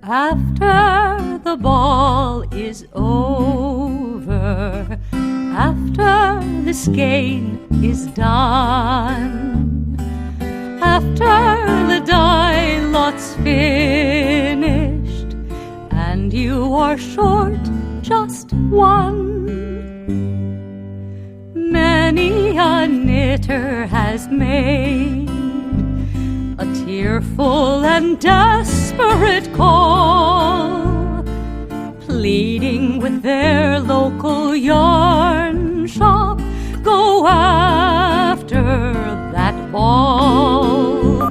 After the ball is over, after the skein is done, after the die lot's finished, and you are short just one, many a knitter has made a tearful and desperate call, pleading with their local yarn shop, go after that ball.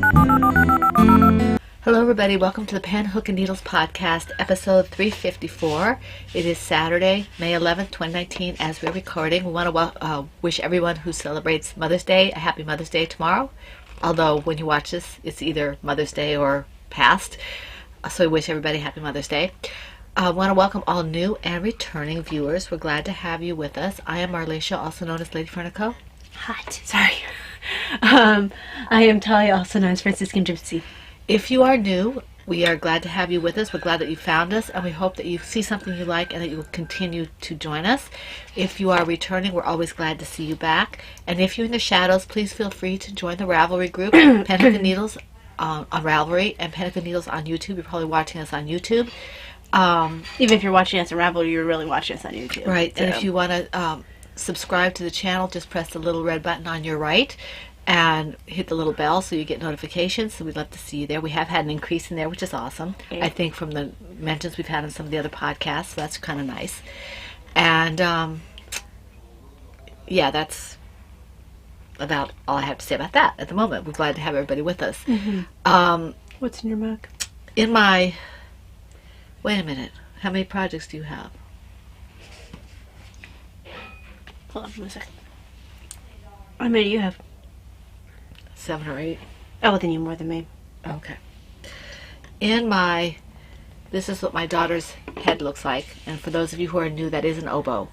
Hello everybody, welcome to the Pen, Hook, and Needles podcast, episode 354. It is Saturday, May 11th, 2019, as we're recording. We want to wish everyone who celebrates Mother's Day a happy Mother's Day tomorrow. Although, when you watch this, it's either Mother's Day or past. So I wish everybody happy Mother's Day. I want to welcome all new and returning viewers. We're glad to have you with us. I am Marlecia, also known as Lady Fernico. Hot. Sorry. I am Talia, also known as Franciscan Gypsy. If you are new, we are glad to have you with us. We're glad that you found us, and we hope that you see something you like and that you will continue to join us. If you are returning, we're always glad to see you back. And if you're in the shadows, please feel free to join the Ravelry group, Pen, Hook, and Needles on Ravelry, and Pen, Hook, and Needles on YouTube. You're probably watching us on YouTube. Even if you're watching us on Ravelry, you're really watching us on YouTube. Right, so. And if you want to subscribe to the channel, just press the little red button on your right and hit the little bell so you get notifications. So we'd love to see you there. We have had an increase in there, which is awesome. Yeah. I think from the mentions we've had on some of the other podcasts, so that's kind of nice. And yeah, that's about all I have to say about that at the moment. We're glad to have everybody with us. Mm-hmm. What's in your mug? In my... Wait a minute. How many projects do you have? Hold on a second. How many do you have? 7 or 8. Oh, then you're more than me. Okay. In my... This is what my daughter's head looks like. And for those of you who are new, that is an oboe.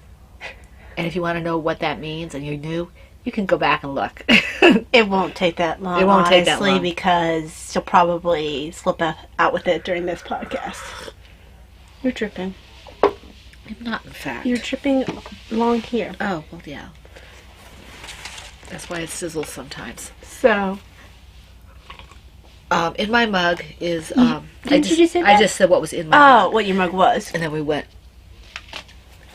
And if you want to know what that means and you're new, you can go back and look. It won't take that long, it won't honestly, take that long. Because you'll probably slip out with it during this podcast. You're dripping. I'm not, in fact. You're dripping along here. Oh, well, yeah. That's why it sizzles sometimes. So... in my mug is... Didn't you just say that? I just said what was in my mug. Oh, what your mug was. And then we went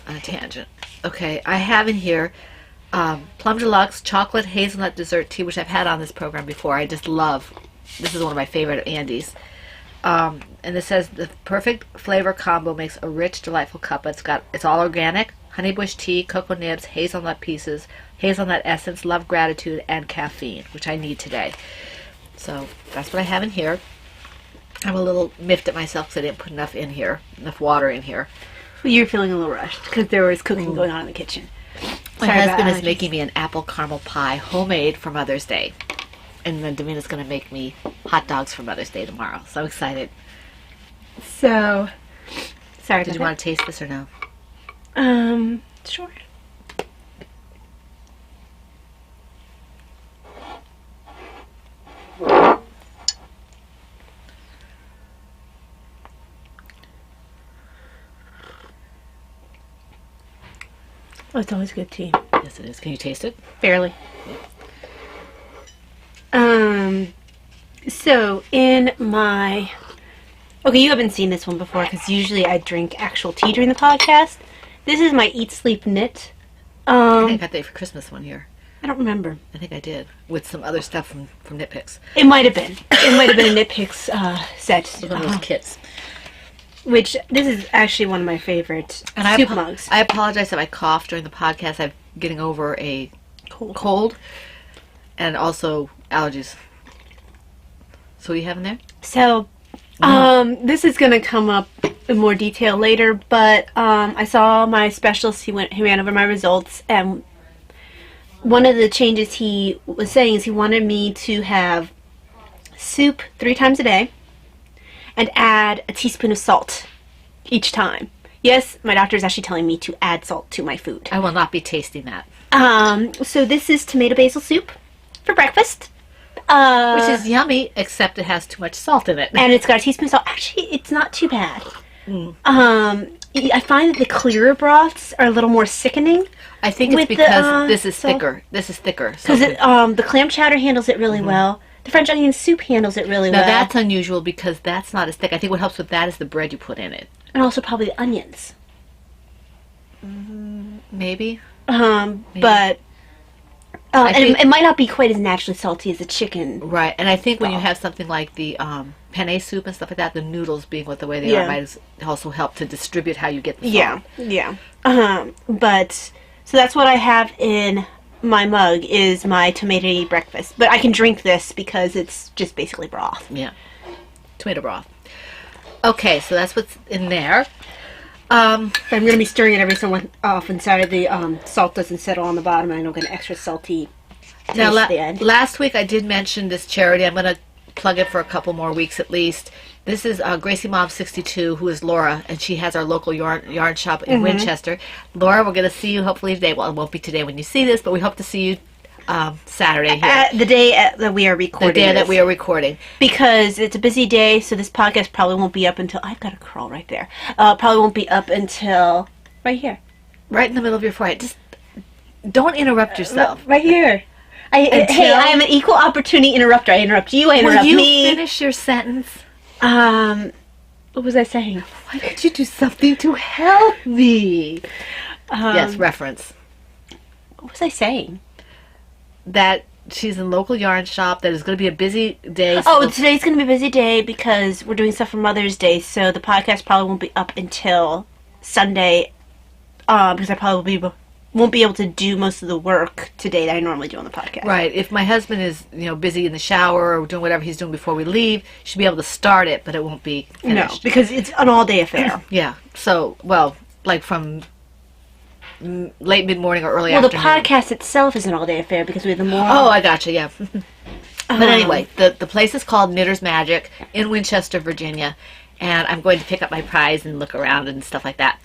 on a tangent. Okay, I have in here Plum Deluxe Chocolate Hazelnut Dessert Tea, which I've had on this program before. I just love. This is one of my favorite Andes. And it says the perfect flavor combo makes a rich, delightful cup. It's all organic, honeybush tea, cocoa nibs, hazelnut pieces, hazelnut essence, love, gratitude, and caffeine, which I need today. So that's what I have in here. I'm a little miffed at myself because I didn't put enough in here, enough water in here. Well, you're feeling a little rushed because there was cooking going on in the kitchen. My husband is making me an apple caramel pie, homemade for Mother's Day. And then Davina's going to make me hot dogs for Mother's Day tomorrow. So I'm excited. So, sorry. Did you want to taste this or no? Sure. Oh, it's always good tea. Yes, it is. Can you taste it? Barely. So in my... Okay, you haven't seen this one before because usually I drink actual tea during the podcast. This is my Eat, Sleep, Knit. I think I got that for Christmas one year. I don't remember. I think I did. With some other stuff from Knit Picks. It might have been. It might have been a Knit Picks set. One of those kits. Which, this is actually one of my favorite soup mugs. I apologize if I cough during the podcast. I'm getting over a cold and also allergies. So what you have in there? So, this is going to come up in more detail later, but I saw my specialist. He ran over my results, and one of the changes he was saying is he wanted me to have soup 3 times a day and add a teaspoon of salt each time. Yes, my doctor is actually telling me to add salt to my food. I will not be tasting that. So this is tomato basil soup for breakfast. Which is yummy, except it has too much salt in it. And it's got a teaspoon of salt. Actually, it's not too bad. I find that the clearer broths are a little more sickening. I think it's because this is thicker. This is thicker. Because the clam chowder handles it really well. The French onion soup handles it really well. Now that's unusual because that's not as thick. I think what helps with that is the bread you put in it. And also probably the onions. Maybe. But... and it might not be quite as naturally salty as the chicken. Right, and I think when you have something like the penne soup and stuff like that, the noodles being the way they are might also help to distribute how you get the salt. Yeah. But, so that's what I have in my mug, is my tomato breakfast. But I can drink this because it's just basically broth. Yeah, tomato broth. Okay, so that's what's in there. I'm going to be stirring it every so often so the salt doesn't settle on the bottom and I don't get an extra salty taste now, at the end. Last week I did mention this charity. I'm going to plug it for a couple more weeks at least. This is Gracie Mom 62, who is Laura, and she has our local yarn shop in Winchester. Laura, we're going to see you hopefully today. Well, it won't be today when you see this, but we hope to see you Saturday here. The day that we are recording. The day that we are recording. Because it's a busy day, so this podcast probably won't be up until... I've got a curl right there. Probably won't be up until... Right here. Right in the middle of your forehead. Just don't interrupt yourself. Right here. Hey, I am an equal opportunity interrupter. I interrupt you, I interrupt me. Will you finish your sentence? What was I saying? Why don't you do something to help me? Yes, reference. What was I saying? That she's in local yarn shop, that is going to be a busy day. So Today's going to be a busy day because we're doing stuff for Mother's Day, so the podcast probably won't be up until Sunday, because I probably won't be able to do most of the work today that I normally do on the podcast. Right. If my husband is, busy in the shower or doing whatever he's doing before we leave, she'll be able to start it, but it won't be finished. No, because it's an all-day affair. Yeah. So, like from late mid-morning or early afternoon. Well, the podcast itself is an all-day affair because we have the morning. Oh, I gotcha, yeah. But anyway, the place is called Knitter's Magic in Winchester, Virginia, and I'm going to pick up my prize and look around and stuff like that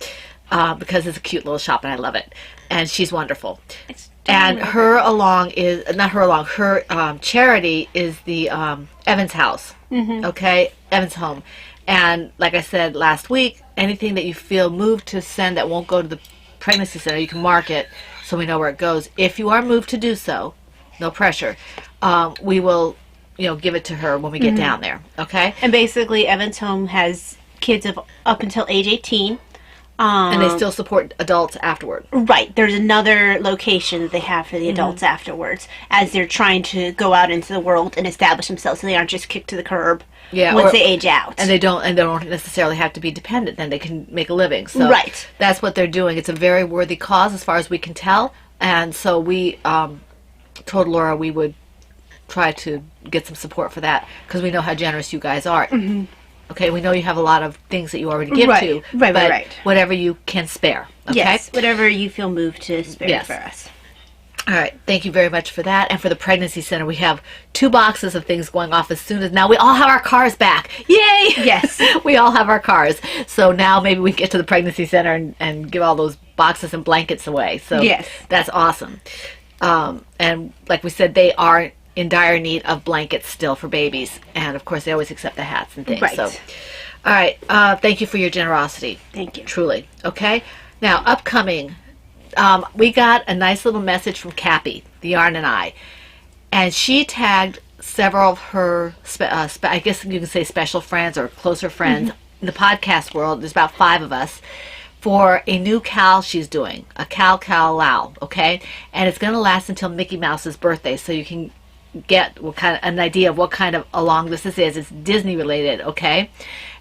because it's a cute little shop and I love it. And she's wonderful. And her charity is the Evans House, okay? Evans Home. And like I said last week, anything that you feel moved to send that won't go to the pregnancy center, you can mark it so we know where it goes. If you are moved to do so, no pressure, we will give it to her when we get down there, okay? And basically Evans Home has kids of up until age 18, and they still support adults afterward. Right. There's another location that they have for the adults afterwards as they're trying to go out into the world and establish themselves so they aren't just kicked to the curb once they age out. And they don't necessarily have to be dependent, then they can make a living. So right. That's what they're doing. It's a very worthy cause as far as we can tell. And so we told Laura we would try to get some support for that because we know how generous you guys are. Okay, we know you have a lot of things that you already give to. Right. Whatever you can spare. Okay? Yes, whatever you feel moved to spare for us. All right, thank you very much for that. And for the pregnancy center, we have 2 boxes of things going off as soon as now we all have our cars back. Yay! Yes. We all have our cars. So now maybe we can get to the pregnancy center and give all those boxes and blankets away. So yes. That's awesome. And like we said, they are in dire need of blankets still for babies. And of course, they always accept the hats and things. Right. So, all right, thank you for your generosity. Thank you. Truly. Okay? Now, upcoming, we got a nice little message from Cappy, the Yarn and I. And she tagged several of her, I guess you can say special friends or closer friends in the podcast world. There's about 5 of us. For a new cal she's doing, a cal lao, okay? And it's going to last until Mickey Mouse's birthday, so you can get an idea of what kind of along this is. It's Disney related, okay?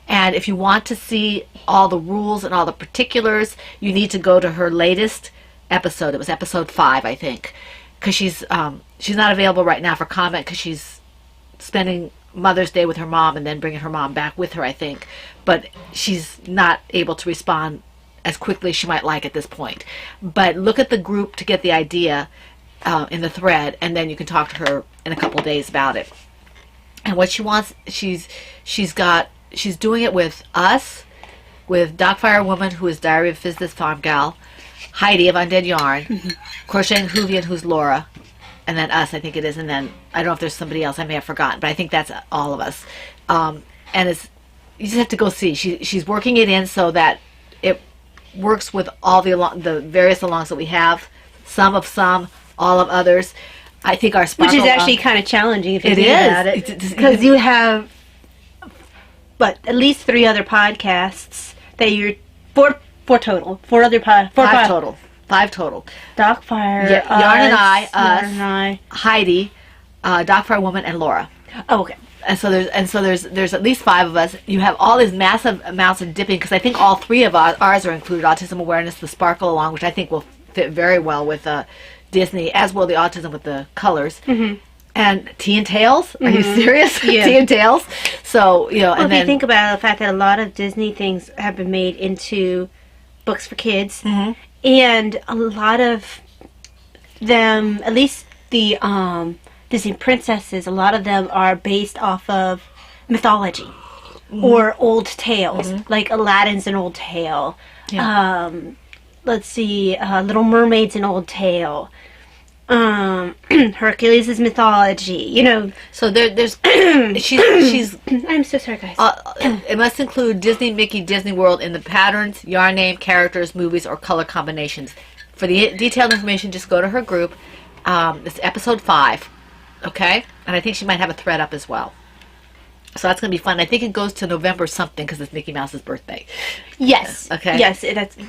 And if you want to see all the rules and all the particulars, you need to go to her latest episode. It was episode 5, I think, because she's not available right now for comment because she's spending Mother's Day with her mom and then bringing her mom back with her, I think. But she's not able to respond as quickly as she might like at this point. But look at the group to get the idea in the thread, and then you can talk to her in a couple of days about it. And what she wants, she's doing it with us, with Dogfire Woman, who is Diary of a Physicist Farm Gal, Heidi of Undead Yarn, Crocheting Hoovian, who's Laura, and then us, I think it is, and then I don't know if there's somebody else I may have forgotten, but I think that's all of us. And it's, you just have to go see. She's working it in so that it works with all the various alongs that we have, some, all of others. I think our Sparkle... Which is actually kind of challenging if you it think is. about it. Because you have, at least 3 other podcasts that you're... Four total. 4 other podcasts. 5 total. 5 total. Dogfire, Yarn and I, Yarn and I, Heidi, Dogfire Woman, and Laura. Oh, okay. And so there's at least 5 of us. You have all these massive amounts of dipping, because I think all 3 of ours are included. Autism Awareness, the Sparkle along, which I think will fit very well with Disney, as will the Autism with the colors. Mm-hmm. And Tea and Tails. Are you serious? Yeah. Tea and Tails. So, Well, and if then you think about the fact that a lot of Disney things have been made into books for kids, and a lot of them, at least the Disney princesses, a lot of them are based off of mythology or old tales, like Aladdin's an old tale. Yeah. Let's see, Little Mermaid's an old tale. Hercules is mythology. So there's she's I'm so sorry, guys. it must include Disney, Mickey, Disney World in the patterns, yarn name, characters, movies, or color combinations. For the detailed information, just go to her group. It's episode 5, okay? And I think she might have a thread up as well. So that's going to be fun. I think it goes to November something because it's Mickey Mouse's birthday. Yes. Okay. Yes,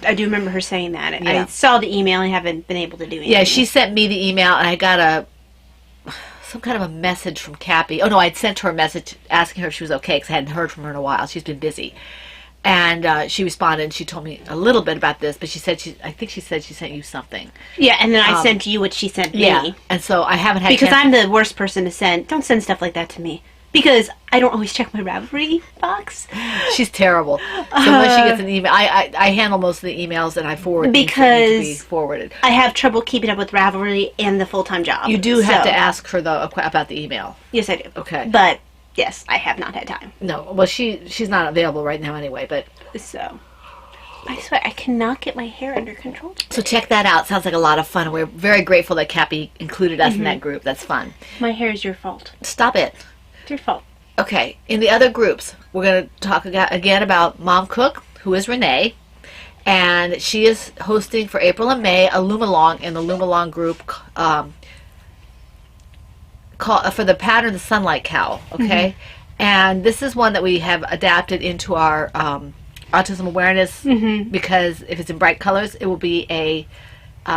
I do remember her saying that. Yeah. I saw the email. I haven't been able to do anything. Yeah, she sent me the email, and I got some kind of a message from Cappy. Oh, no, I'd sent her a message asking her if she was okay, because I hadn't heard from her in a while. She's been busy. And she responded, and she told me a little bit about this, but I think she said she sent you something. Yeah, and then I sent you what she sent me. Yeah, and so I haven't had Because chance I'm the worst person to send. Don't send stuff like that to me. Because I don't always check my Ravelry box. She's terrible. So when she gets an email, I handle most of the emails, and I forward things that need to be forwarded. I have trouble keeping up with Ravelry and the full-time job. You do have to ask her, though, about the email. Yes, I do. Okay. But, yes, I have not had time. No, well, she's not available right now anyway, but... So, I swear, I cannot get my hair under control. So check that out. Sounds like a lot of fun. We're very grateful that Cappy included us in that group. That's fun. My hair is your fault. Stop it. It's your fault. Okay, in the other groups, we're going to talk again about Mom Cook, who is Renee, and she is hosting for April and May a Loom-along in the Loom-along group for the pattern The Sunlight Cow, okay? And this is one that we have adapted into our autism awareness because if it's in bright colors, it will be a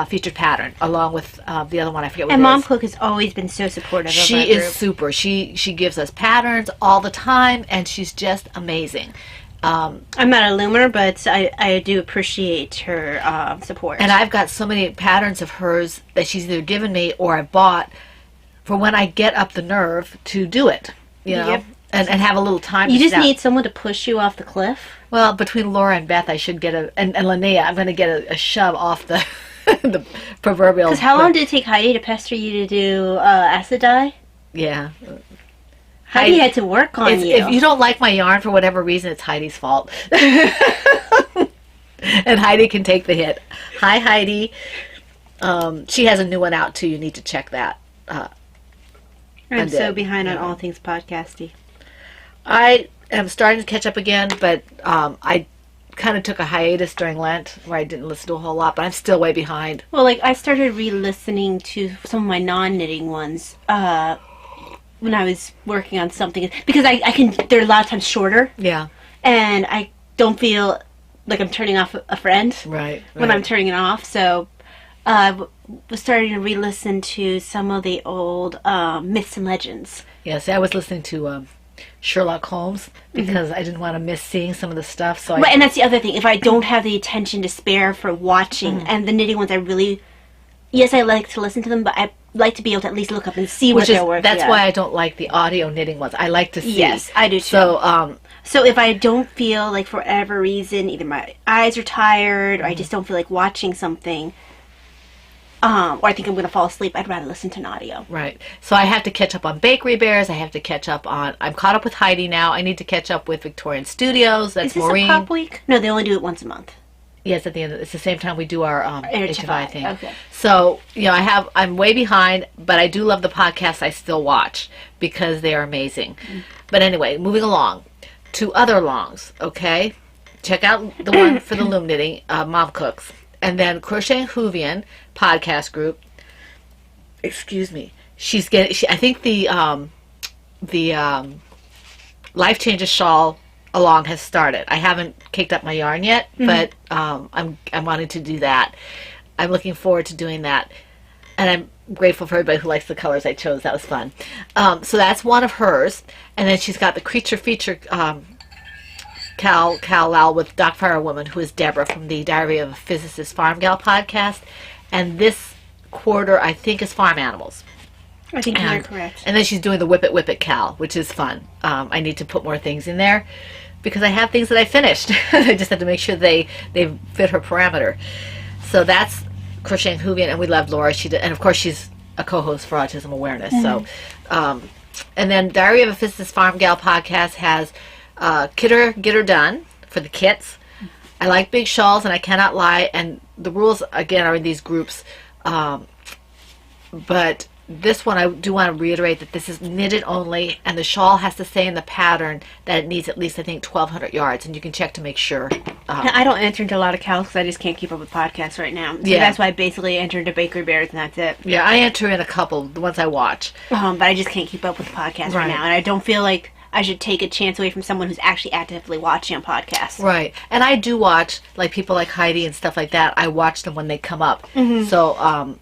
featured pattern along with the other one. I forget what it is. And Mom Cook has always been so supportive of our She is group. super. She gives us patterns all the time, and she's just amazing. I'm not a loomer, but I do appreciate her support. And I've got so many patterns of hers that she's either given me or I bought for when I get up the nerve to do it, you know, Yep. and have a little time. You to just sit down. need someone to push you off the cliff. Well, between Laura and Beth, I should get and Linnea, I'm going to get a shove off the the proverbial. Because how long did it take Heidi to pester you to do acid dye? Yeah. Heidi had to work on you. If you don't like my yarn for whatever reason, it's Heidi's fault. And Heidi can take the hit. Hi, Heidi. She has a new one out, too. You need to check that. I'm so behind on all things podcasty. I am starting to catch up again, but I kind of took a hiatus during Lent where I didn't listen to a whole lot, but I'm still way behind. Well, like, I started re-listening to some of my non-knitting ones when I was working on something. Because I can, they're a lot of times shorter. Yeah. And I don't feel like I'm turning off a friend. Right. When I'm turning it off. So I was starting to re-listen to some of the old myths and legends. Yeah, see, I was listening to Sherlock Holmes because I didn't want to miss seeing some of the stuff. So Right, and that's the other thing. If I don't have the attention to spare for watching, and the knitting ones, I really, yes, I like to listen to them, but I like to be able to at least look up and see what they're working. That's why I don't like the audio knitting ones. I like to see. Yes, I do too. So, so if I don't feel like for whatever reason, either my eyes are tired or I just don't feel like watching something, or I think I'm going to fall asleep, I'd rather listen to an audio. Right. So I have to catch up on Bakery Bears. I have to catch up on... I'm caught up with Heidi now. I need to catch up with Victorian Studios. That's Is this Maureen. a pop week? No, they only do it once a month. Yes, at the end. It's the same time we do our HFI thing. Okay. So, I'm way behind, but I do love the podcasts I still watch because they are amazing. But anyway, moving along to other longs, okay? Check out the one for the loom knitting, Mom Cooks. And then Crochet and Hoovian podcast group. Excuse me. I think the Life Changes shawl along has started. I haven't kicked up my yarn yet, but I'm wanting to do that. I'm looking forward to doing that, and I'm grateful for everybody who likes the colors I chose. That was fun. So that's one of hers, and then she's got the creature feature Cal Lal with Doc Fire Woman, who is Deborah from the Diary of a Physicist Farm Gal podcast, and this quarter I think is Farm Animals. I think you're correct. And then she's doing the Whip It Cal, which is fun. I need to put more things in there because I have things that I finished. I just have to make sure they fit her parameter. So that's Crochet and Hoovian, and we love Laura. And of course she's a co-host for Autism Awareness. So, and then Diary of a Physicist Farm Gal podcast has Kit Her Get Her Done for the kits. I like big shawls, and I cannot lie. And the rules again are in these groups, but this one I do want to reiterate that this is knitted only, and the shawl has to stay in the pattern that it needs at least, I think, 1,200 yards, and you can check to make sure. I don't enter into a lot of cows because I just can't keep up with podcasts right now. So that's why I basically enter into Bakery Bears, and that's it. Yeah, I enter in a couple, the ones I watch. But I just can't keep up with the podcast right now, and I don't feel like I should take a chance away from someone who's actually actively watching a podcast. Right. And I do watch, like, people like Heidi and stuff like that. I watch them when they come up. So,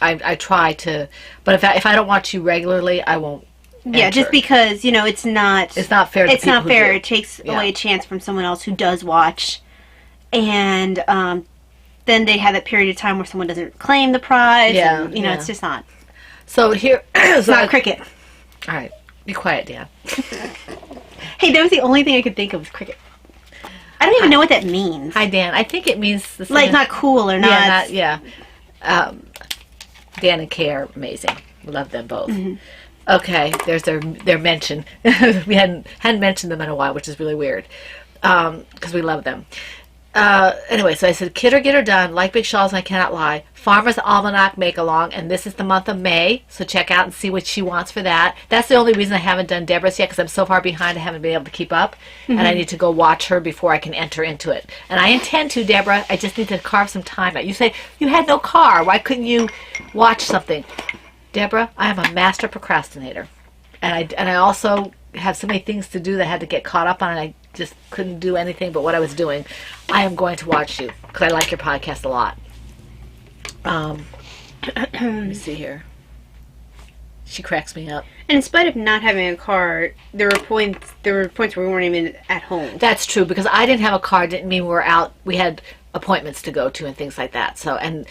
I try to, but if I don't watch you regularly, I won't. Yeah, just because it's not fair. It's not fair. It takes away a chance from someone else who does watch, and then they have that period of time where someone doesn't claim the prize. Yeah, and, it's just not. So here, it's not cricket. All right, be quiet, Dan. Hey, that was the only thing I could think of was cricket. I don't even know what that means. Hi, Dan. I think it means the same. Like not cool or not. Dan and Kay are amazing. We love them both. Okay, there's their mention. We hadn't mentioned them in a while, which is really weird because we love them. Anyway, so I said, Kit Her Get Her Done, Like Big Shawls and I Cannot Lie, Farmer's Almanac Make Along, and this is the month of May, so check out and see what she wants for that. That's the only reason I haven't done Deborah's yet, because I'm so far behind I haven't been able to keep up, and I need to go watch her before I can enter into it. And I intend to, Deborah, I just need to carve some time out. You say, you had no car, why couldn't you watch something? Deborah, I am a master procrastinator, and I also have so many things to do that I had to get caught up on, and I just couldn't do anything but what I was doing. I am going to watch you because I like your podcast a lot. Let me see here. She cracks me up. And in spite of not having a car, there were points where we weren't even at home. That's true, because I didn't have a car didn't mean we were out. We had appointments to go to and things like that. So and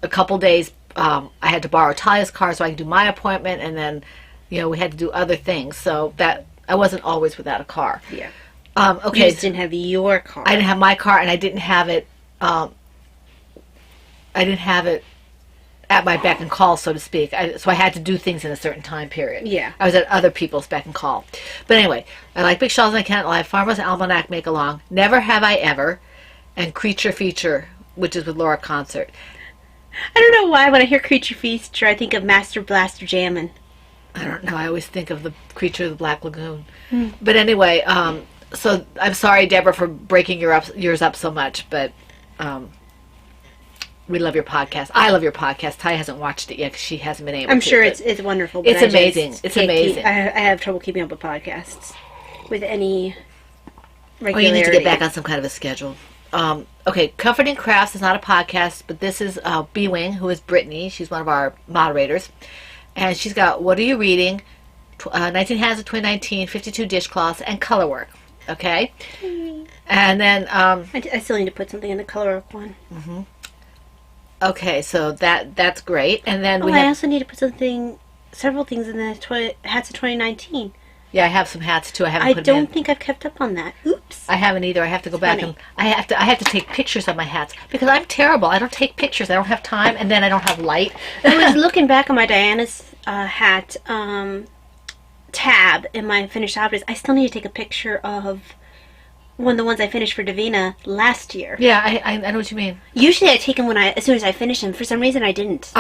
a couple days I had to borrow Talia's car so I could do my appointment, and then we had to do other things. So that I wasn't always without a car. Yeah. Okay. You just didn't have your car. I didn't have my car, and I didn't have it. I didn't have it at my beck and call, so to speak. So I had to do things in a certain time period. Yeah. I was at other people's beck and call. But anyway, I like Big Shawls and I Can't Lie, Farmer's Almanac Make Along, Never Have I Ever, and Creature Feature, which is with Laura Concert. I don't know why when I hear Creature Feature, I think of Master Blaster Jammin'. I don't know. I always think of the Creature of the Black Lagoon. But anyway, so I'm sorry, Deborah, for breaking yours up so much, but we love your podcast. I love your podcast. Ty hasn't watched it yet because she hasn't been able to. I'm sure it's wonderful. But it's amazing. It's amazing. I have trouble keeping up with podcasts with any regularity. Oh, you need to get back on some kind of a schedule. Okay, Comforting Crafts is not a podcast, but this is B-Wing, who is Brittany. She's one of our moderators. And she's got What Are You Reading, 19 Hands of 2019, 52 Dishcloths, and Color Work. Okay? And then... I still need to put something in the Color Work one. Okay, so that's great. And then I also need to put several things in the Hats of 2019. Yeah, I have some hats too. I haven't I put them in. don't think I've kept up on that. Oops. I haven't either. I have to go back funny. and I have to take pictures of my hats because I'm terrible. I don't take pictures. I don't have time, and then I don't have light. I was looking back on my Diana's hat tab in my finished objects. I still need to take a picture of one of the ones I finished for Davina last year. Yeah, I know what you mean. Usually I take them as soon as I finish them. For some reason I didn't.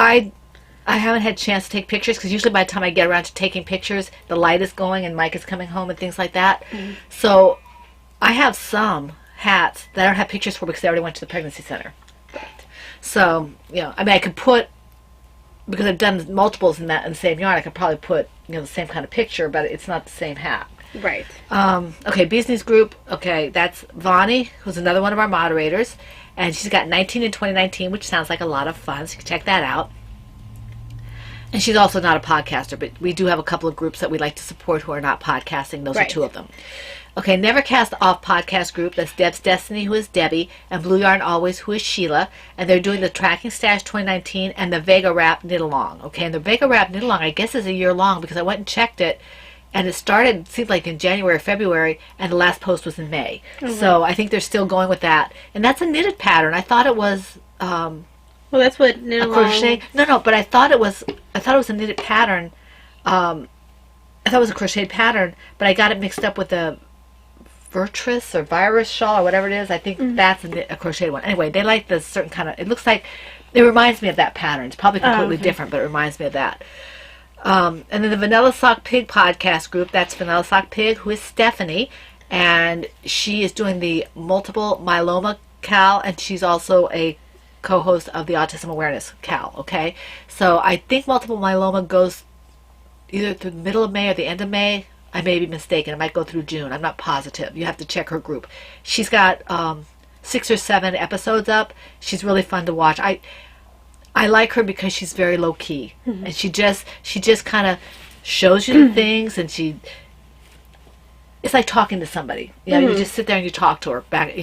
I haven't had a chance to take pictures because usually by the time I get around to taking pictures, the light is going and Mike is coming home and things like that. Mm-hmm. So I have some hats that I don't have pictures for because they already went to the pregnancy center. So, I mean, I could put, because I've done multiples in the same yarn, I could probably put, the same kind of picture, but it's not the same hat. Right. Okay, Business Group. Okay, that's Vonnie, who's another one of our moderators. And she's got 19 in 2019, which sounds like a lot of fun, so you can check that out. And she's also not a podcaster, but we do have a couple of groups that we like to support who are not podcasting. Those are two of them. Okay, Never Cast Off podcast group. That's Deb's Destiny, who is Debbie, and Blue Yarn Always, who is Sheila. And they're doing the Tracking Stash 2019 and the Vega Wrap Knit Along. Okay, and the Vega Wrap Knit Along, I guess, is a year long because I went and checked it. And it started, seemed like in January or February, and the last post was in May. Mm-hmm. So I think they're still going with that. And that's a knitted pattern. I thought it was... well, that's what knit along. Crochet. No, but I thought it was a knitted pattern. I thought it was a crocheted pattern, but I got it mixed up with a Virtus or Virus shawl or whatever it is. I think that's a crocheted one. Anyway, they like the certain kind of. It looks like it reminds me of that pattern. It's probably completely different, but it reminds me of that. And then the Vanilla Sock Pig podcast group. That's Vanilla Sock Pig, who is Stephanie, and she is doing the multiple myeloma Cal, and she's also a co-host of the Autism Awareness Cal, okay? So I think multiple myeloma goes either through the middle of May or the end of May. I may be mistaken. It might go through June. I'm not positive. You have to check her group. She's got 6 or 7 episodes up. She's really fun to watch. I like her because she's very low-key. Mm-hmm. And she just kind of shows you the things, and it's like talking to somebody. You just sit there and you talk to her back,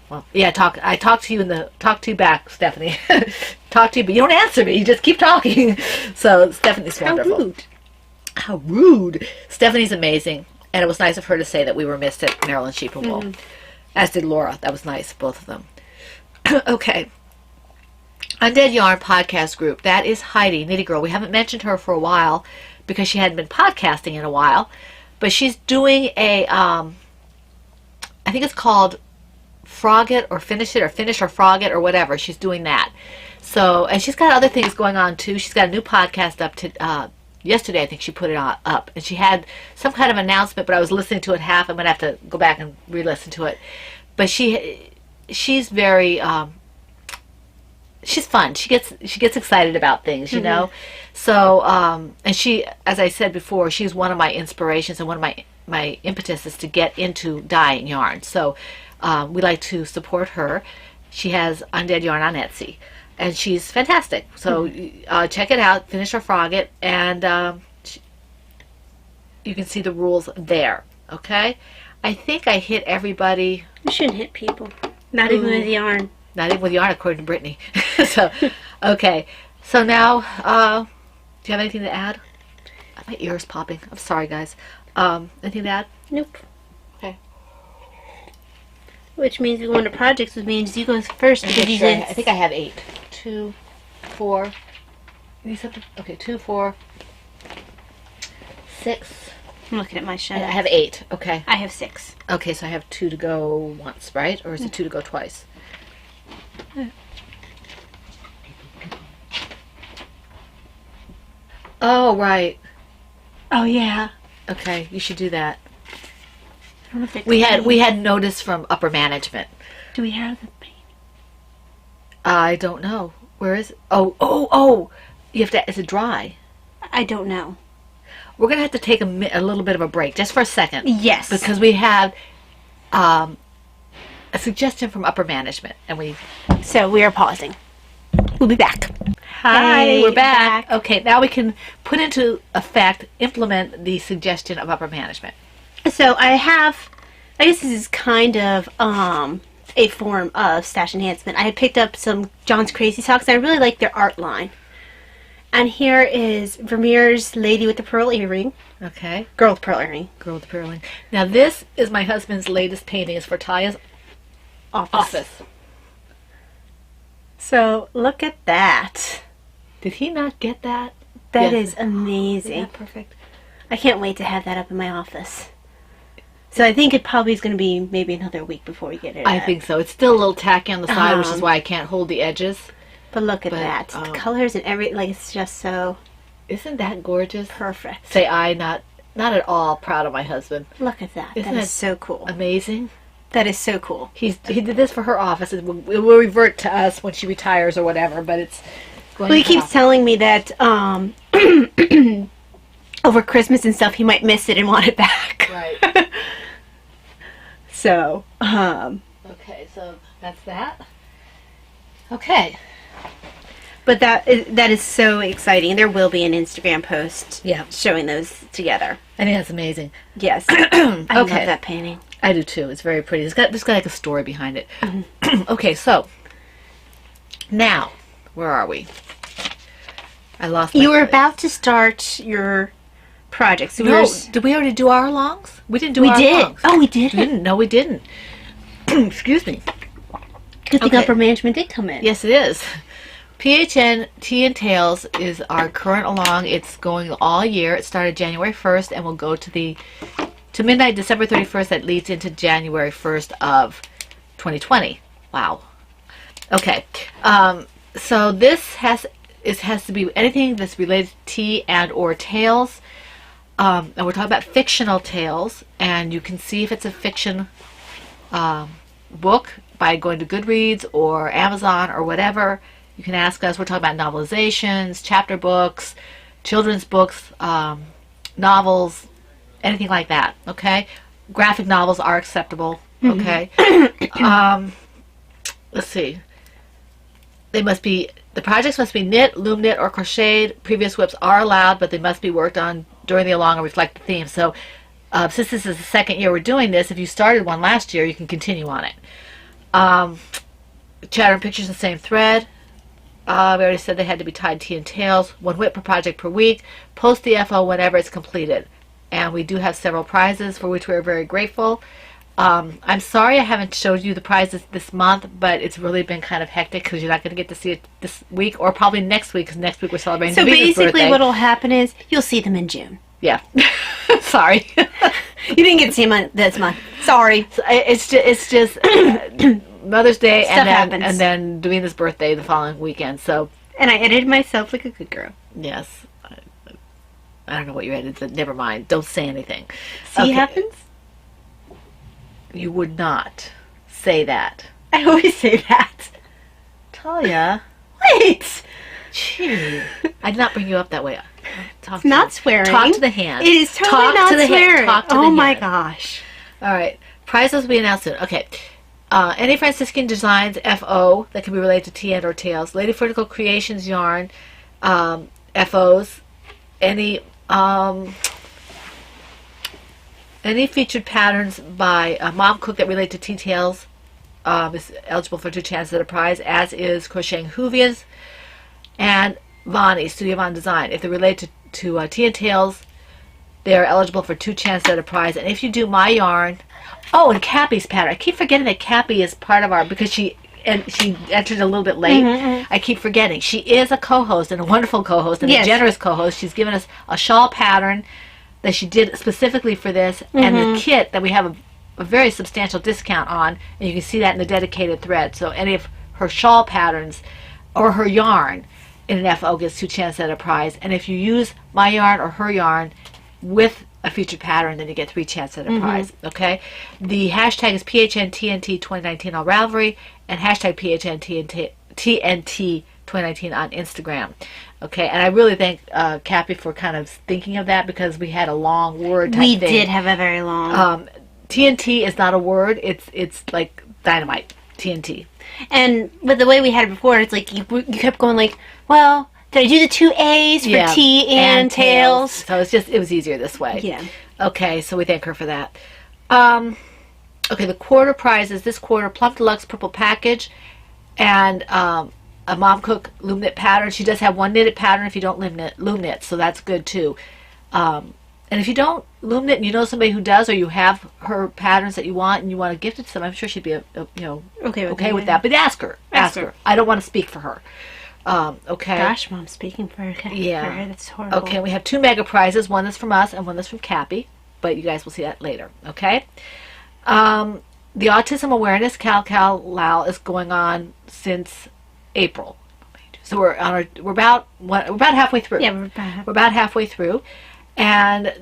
Well, yeah, I talk to you back, Stephanie. Talk to you, but you don't answer me. You just keep talking. So Stephanie's wonderful. How rude. Stephanie's amazing, and it was nice of her to say that we were missed at Maryland Sheep and Wool. As did Laura. That was nice, both of them. Okay. Undead Yarn podcast group. That is Heidi, Nitty Girl. We haven't mentioned her for a while because she hadn't been podcasting in a while, but she's doing a, I think it's called Frog It or Finish It or Finish or Frog It or whatever. She's doing that. So, and she's got other things going on too. She's got a new podcast up to yesterday. I think she put it up, and she had some kind of announcement, but I was listening to it half. I'm gonna have to go back and re-listen to it. But she's very she's fun. She gets excited about things, you know. So and she, as I said before, she's one of my inspirations and one of my impetuses to get into dyeing yarn. So we like to support her. She has Undead Yarn on Etsy, and she's fantastic. So check it out, Finish or Frog It, and you can see the rules there. Okay, I think I hit everybody. You shouldn't hit people. Not even with yarn. Not even with yarn, according to Brittany. So, okay. So now, do you have anything to add? My ear's popping. I'm sorry, guys. Anything to add? Nope. Okay. Which means we go into projects, which means you go first. Because you did. I think I have 8. 2, 4. You need something? Okay, 2, 4, 6. I'm looking at my shed. I have 8. Okay. I have 6. Okay, so I have 2 to go once, right? Or is it 2 to go twice? Oh, right. Oh, yeah. Okay, you should do that. I don't know if We had notice from upper management. Do we have the paint? I don't know. Where is it? Oh! You have to. Is it dry? I don't know. We're gonna have to take a little bit of a break, just for a second. Yes. Because we had a suggestion from upper management, and So we are pausing. We'll be back. Hi, Hey, we're back. Okay, now we can put into effect, implement the suggestion of upper management. So I guess this is kind of a form of stash enhancement. I had picked up some John's Crazy Socks. I really like their art line. And here is Vermeer's Lady with the Pearl Earring. Okay. Girl with Pearl Earring. Girl with the Pearl Earring. Now this is my husband's latest painting. It's for Talia's office. So look at that. Did he not get that? That Yes. is amazing. Yeah, perfect. I can't wait to have that up in my office. So I think it probably is going to be maybe another week before we get it. I up. think so. It's still a little tacky on the side, which is why I can't hold the edges. But look at But, that. The colors and everything, like, it's just so Isn't that gorgeous? perfect. Say I, not at all proud of my husband. Look at that. Isn't That it is so cool. Amazing. That is so cool. He did this for her office. It will revert to us when she retires or whatever, but it's going Well, he to keeps happen. telling me that over Christmas and stuff, he might miss it and want it back. Right. So, Okay, so that's that. Okay. but that is so exciting. There will be an Instagram post Yeah. showing those together. I think that's amazing. Yes. I love Okay. that painting. I do too. It's very pretty. It's got like a story behind it. Okay, so now where are we? I lost. You were place. about to start your project. So No, did we already do our longs? We didn't do we our did. longs. Oh, we did. We didn't. No, we didn't. Excuse me. Good thing Okay. upper management did come in. Yes, it is. PHN Tea and Tails is our current along. It's going all year. It started January 1st and will go to midnight December 31st. That leads into January 1st of 2020. Wow. Okay. So this has to be anything that's related to tea and or tales. And we're talking about fictional tales, and you can see if it's a fiction book by going to Goodreads or Amazon or whatever. You can ask us. We're talking about novelizations, chapter books, children's books, novels, anything like that. Okay, graphic novels are acceptable. Okay. Let's see. The projects must be knit, loom knit, or crocheted. Previous whips are allowed, but they must be worked on during the along and reflect the theme. So, since this is the second year we're doing this, if you started one last year, you can continue on it. Chatter and pictures in the same thread. We already said they had to be tied tea and tails. 1 whip per project per week. Post the FO whenever it's completed. And we do have several prizes for which we're very grateful. I'm sorry I haven't showed you the prizes this month, but it's really been kind of hectic because you're not going to get to see it this week or probably next week because next week we're celebrating So Davina's basically, birthday. what will happen is you'll see them in June. Yeah. Sorry. You didn't get to see them this month. Sorry. So it's just Mother's Day Stuff and happens. then Davina's birthday the following weekend. So And I edited myself like a good girl. yes, I don't know what you edited. But never mind. Don't say anything. See Okay. happens? You would not say that, I always say that. Talia. Wait. Gee, I did not bring you up that way. Talk It's not swearing. Talk to the hand. It is totally Talk not to the swearing. Hand. Talk to Oh the my hand. gosh. All right. Prizes will be announced soon. Okay. Any Franciscan designs, FO, that can be related to tea and or tails. Lady Vertical Creations yarn, FOs. Any featured patterns by Mom Cook that relate to tea tails is eligible for 2 chances at a prize, as is Crocheting Hoovias and Vonnie, Studio Von Design. If they relate to tea and tails, they are eligible for 2 chances at a prize. And if you do my yarn, and Cappy's pattern. I keep forgetting that Cappy is part of our, because she entered a little bit late. I keep forgetting. She is a co-host and a wonderful co-host and Yes. a generous co-host. She's given us a shawl pattern that she did specifically for this, and the kit that we have a very substantial discount on, and you can see that in the dedicated thread. So any of her shawl patterns or her yarn in an FO gets 2 chances at a prize. And if you use my yarn or her yarn with a featured pattern, then you get 3 chances at a prize. Okay? The hashtag is PHNTNT 2019 on Ravelry and hashtag PHNTNT 2019 on Instagram. Okay, and I really thank Cappy for kind of thinking of that because we had a long word type We thing. did have a very long. TNT is not a word. It's like dynamite. TNT. And but the way we had it before, it's like you kept going like, well, did I do the 2 A's for T and tails? So it was easier this way. Yeah. Okay, so we thank her for that. Okay, the quarter prizes this quarter: Plump Deluxe Purple Package and a Mom Cook loom knit pattern. She does have one knitted pattern if you don't loom knit, so that's good too. And if you don't loom knit and you know somebody who does, or you have her patterns that you want and you want to gift it to them, I'm sure she'd be okay with that. But ask her. I don't want to speak for her. Okay. Gosh, Mom's speaking for her. Yeah. That's horrible. Okay, we have 2 mega prizes. One is from us and one is from Cappy. But you guys will see that later. Okay. The Autism Awareness Cal Lao is going on since April. So we're about halfway through. Yeah, we're about halfway through. And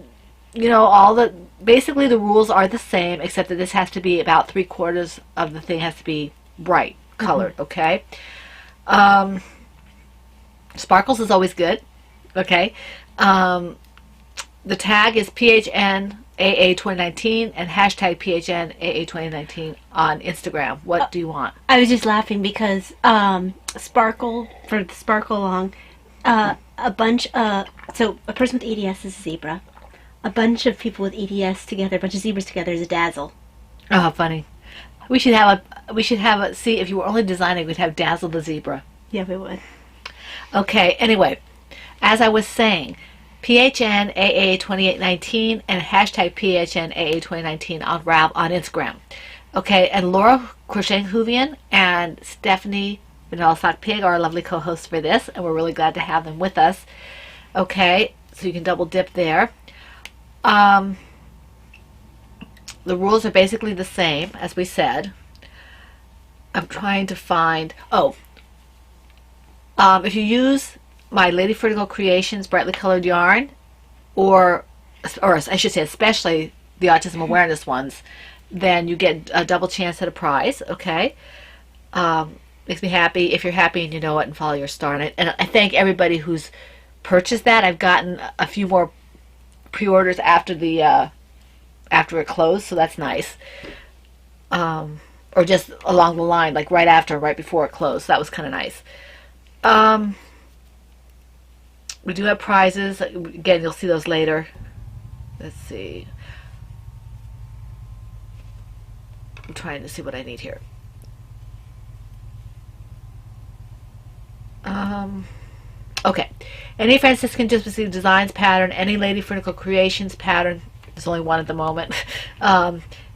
basically the rules are the same, except that this has to be about 3/4 of the thing has to be bright colored. Okay. Sparkles is always good. Okay. The tag is PHN AA 2019 and hashtag PHN AA 2019 on Instagram. What do you want? I was just laughing because Sparkle, for the Sparkle along, a person with EDS is a zebra. A bunch of people with EDS together, a bunch of zebras together is a dazzle. Oh, funny. We should have a see, if you were only designing, we'd have Dazzle the zebra. Yeah, we would. Okay, anyway, as I was saying, PHN AA 2819 and hashtag PHN AA 2019 on Instagram. Okay, and Laura Crocheting Hoovian and Stephanie Vanilla Sock Pig are our lovely co-hosts for this, and we're really glad to have them with us. Okay, so you can double dip there. The rules are basically the same, as we said. I'm trying to find... if you use my Lady Vertical Creations brightly colored yarn, or I should say especially the Autism Awareness ones, then you get a double chance at a prize. Okay. Makes me happy if you're happy and you know it and follow your star. And I thank everybody who's purchased that. I've gotten a few more pre-orders after it closed, so that's nice. Or just along the line, like right before it closed. So that was kind of nice. We do have prizes. Again, you'll see those later. Let's see. I'm trying to see what I need here. Okay. Any Franciscan Gypsy Designs pattern, any Lady Vertical Creations pattern, there's only one at the moment.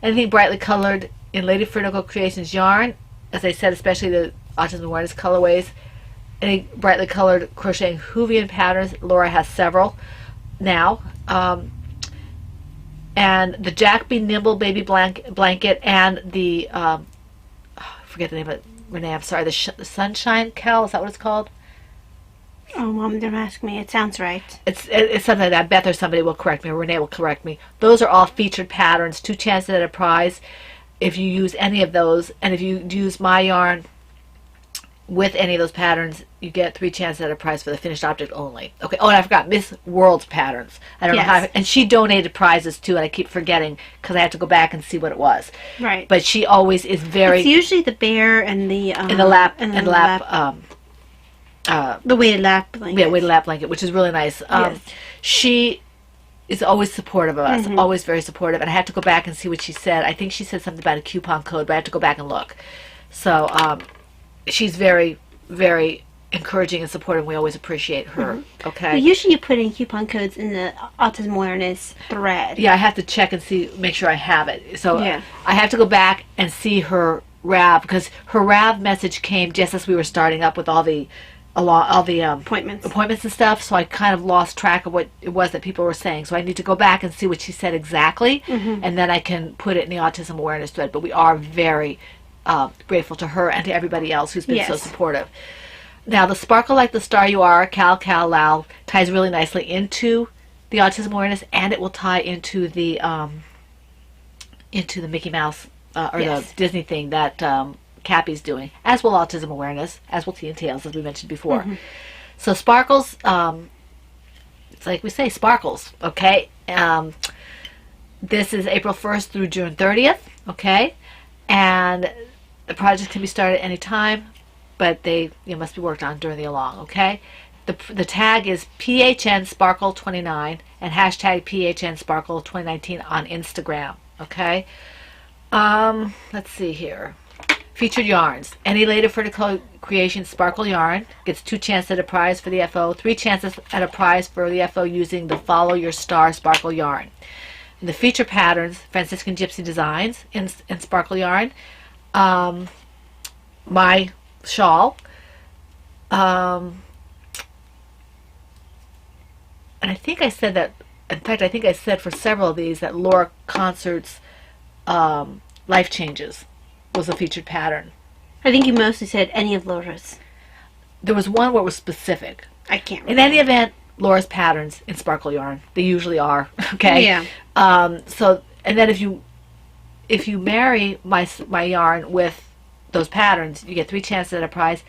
Anything brightly colored in Lady Vertical Creations yarn, as I said, especially the Autism Awareness colorways. Any brightly colored crocheting Hoovian patterns. Laura has several now. And the Jack Be Nimble baby blanket and the I forget the name of it, Renee, I'm sorry, the Sunshine Cowl, is that what it's called? Oh, Mom, don't ask me. It sounds right. It's something like that. I bet there's somebody will correct me, or Renee will correct me. Those are all featured patterns, 2 chances at a prize if you use any of those. And if you use my yarn with any of those patterns, you get 3 chances at a prize for the finished object only. Okay. Oh, and I forgot Miss World's patterns. I don't know how. And she donated prizes too, and I keep forgetting because I have to go back and see what it was. Right. But she always is very. It's usually the bear and the lap the weighted lap blanket. Yeah, weighted lap blanket, which is really nice. Yes. She is always supportive of us. Always very supportive. And I have to go back and see what she said. I think she said something about a coupon code, but I have to go back and look. So. She's very, very encouraging and supportive. We always appreciate her. Okay. Well, usually you put in coupon codes in the Autism Awareness thread. Yeah, I have to check and see, make sure I have it. So yeah. I have to go back and see her RAV, because her RAV message came just as we were starting up with all the appointments and stuff. So I kind of lost track of what it was that people were saying. So I need to go back and see what she said exactly, and then I can put it in the Autism Awareness thread. But we are very grateful to her and to everybody else who's been so supportive. Now, the Sparkle Like the Star You Are, Cal Lao, ties really nicely into the Autism Awareness, and it will tie into the Mickey Mouse the Disney thing that Cappy's doing, as will Autism Awareness, as will Tea and Tales, as we mentioned before. So sparkles, it's like we say, sparkles, okay? This is April 1st through June 30th, okay? And the project can be started any time, but they must be worked on during the along, okay? The tag is PHN Sparkle 29 and hashtag PHN Sparkle 2019 on Instagram, okay? Let's see here. Featured yarns. Any later vertical creation Sparkle yarn gets 2 chances at a prize for the FO, 3 chances at a prize for the FO using the Follow Your Star Sparkle yarn. And the feature patterns, Franciscan Gypsy Designs in Sparkle yarn. My shawl. And I think I said that, in fact, I think I said for several of these that Laura Concert's Life Changes was a featured pattern. I think you mostly said any of Laura's. There was one where it was specific. I can't remember. In any event, Laura's patterns in Sparkle yarn. They usually are. Okay? Yeah. So, and then if you marry my yarn with those patterns, you get 3 chances at a prize.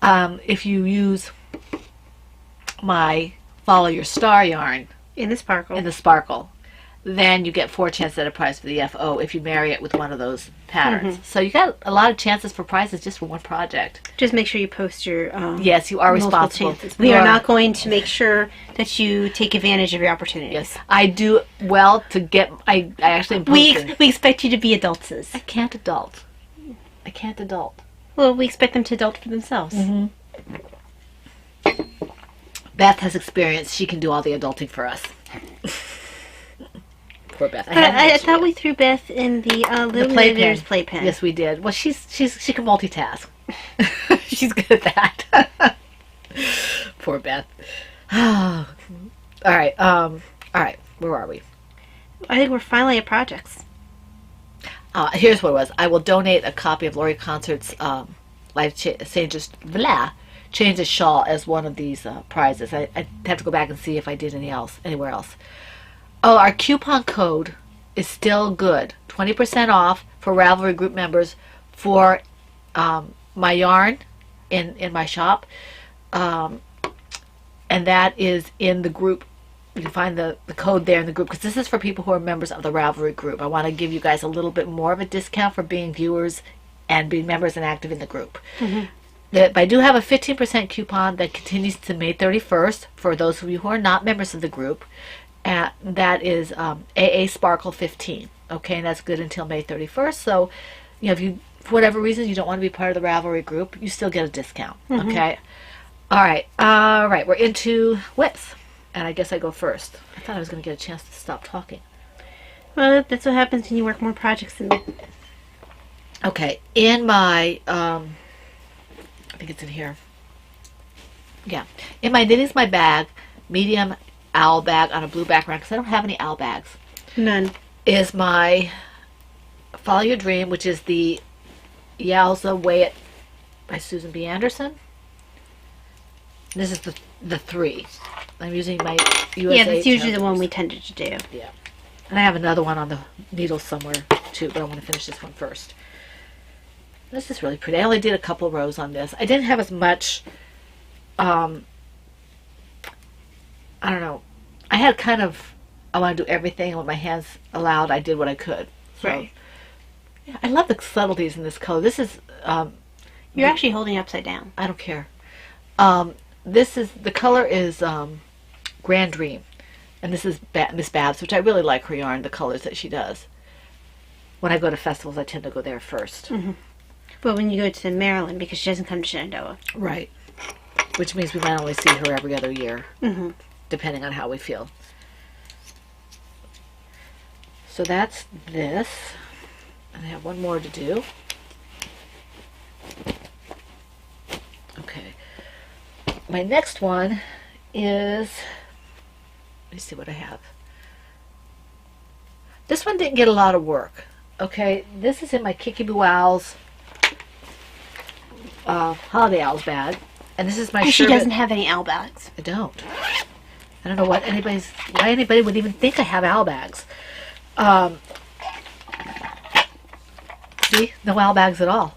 If you use my Follow Your Star yarn In the Sparkle, then you get 4 chances at a prize for the FO if you marry it with one of those patterns. So you got a lot of chances for prizes just for one project. Just make sure you post your Yes, you are responsible. chances. We are not going to make sure that you take advantage of your opportunities. Yes, I do well to get. I actually am posting. We expect you to be adults. I can't adult. I can't adult. Well, we expect them to adult for themselves. Beth has experience. She can do all the adulting for us. Poor Beth. I thought we threw Beth in the Illuminators playpen. Yes, we did. Well, she can multitask. She's good at that. Poor Beth. All right. Where are we? I think we're finally at projects. Here's what it was. I will donate a copy of Laurie Concert's Life Changes shawl as one of these prizes. I have to go back and see if I did anywhere else. Oh, our coupon code is still good. 20% off for Ravelry group members for my yarn in my shop. And that is in the group. You can find the code there in the group because this is for people who are members of the Ravelry group. I want to give you guys a little bit more of a discount for being viewers and being members and active in the group. I do have a 15% coupon that continues to May 31st for those of you who are not members of the group. That is AA Sparkle 15. Okay, and that's good until May 31st. So, if you, for whatever reason, you don't want to be part of the Ravelry group, you still get a discount. Okay. All right. We're into whips, and I guess I go first. I thought I was going to get a chance to stop talking. Well, that's what happens when you work more projects than me. Okay. In my, I think it's in here. Yeah. In my Knitting's My Bag, medium owl bag on a blue background, because I don't have any owl bags. None. Is my Follow Your Dream, which is the Yowza Weigh It by Susan B. Anderson. This is the 3. I'm using my USA. Yeah, that's usually the one we tended to do. Yeah. And I have another one on the needle somewhere too, but I want to finish this one first. This is really pretty. I only did a couple rows on this. I didn't have as much, I don't know. I had kind of, I want to do everything, and what my hands allowed, I did what I could. So, Right. Yeah, I love the subtleties in this color. This is, You're actually holding it upside down. I don't care. This is, the color is Grand Dream. And this is Miss Babs, which I really like her yarn, the colors that she does. When I go to festivals, I tend to go there first. But when you go to Maryland, because she doesn't come to Shenandoah. Right. Which means we might only see her every other year. Depending on how we feel. So that's this. And I have one more to do. Okay. My next one is, let me see what I have. This one didn't get a lot of work. Okay, this is in my Kiki Boo Owls Holiday Owls bag. And this is my She sherbet. doesn't have any owl bags. I don't. I don't know why anybody would even think I have owl bags. See? No owl bags at all.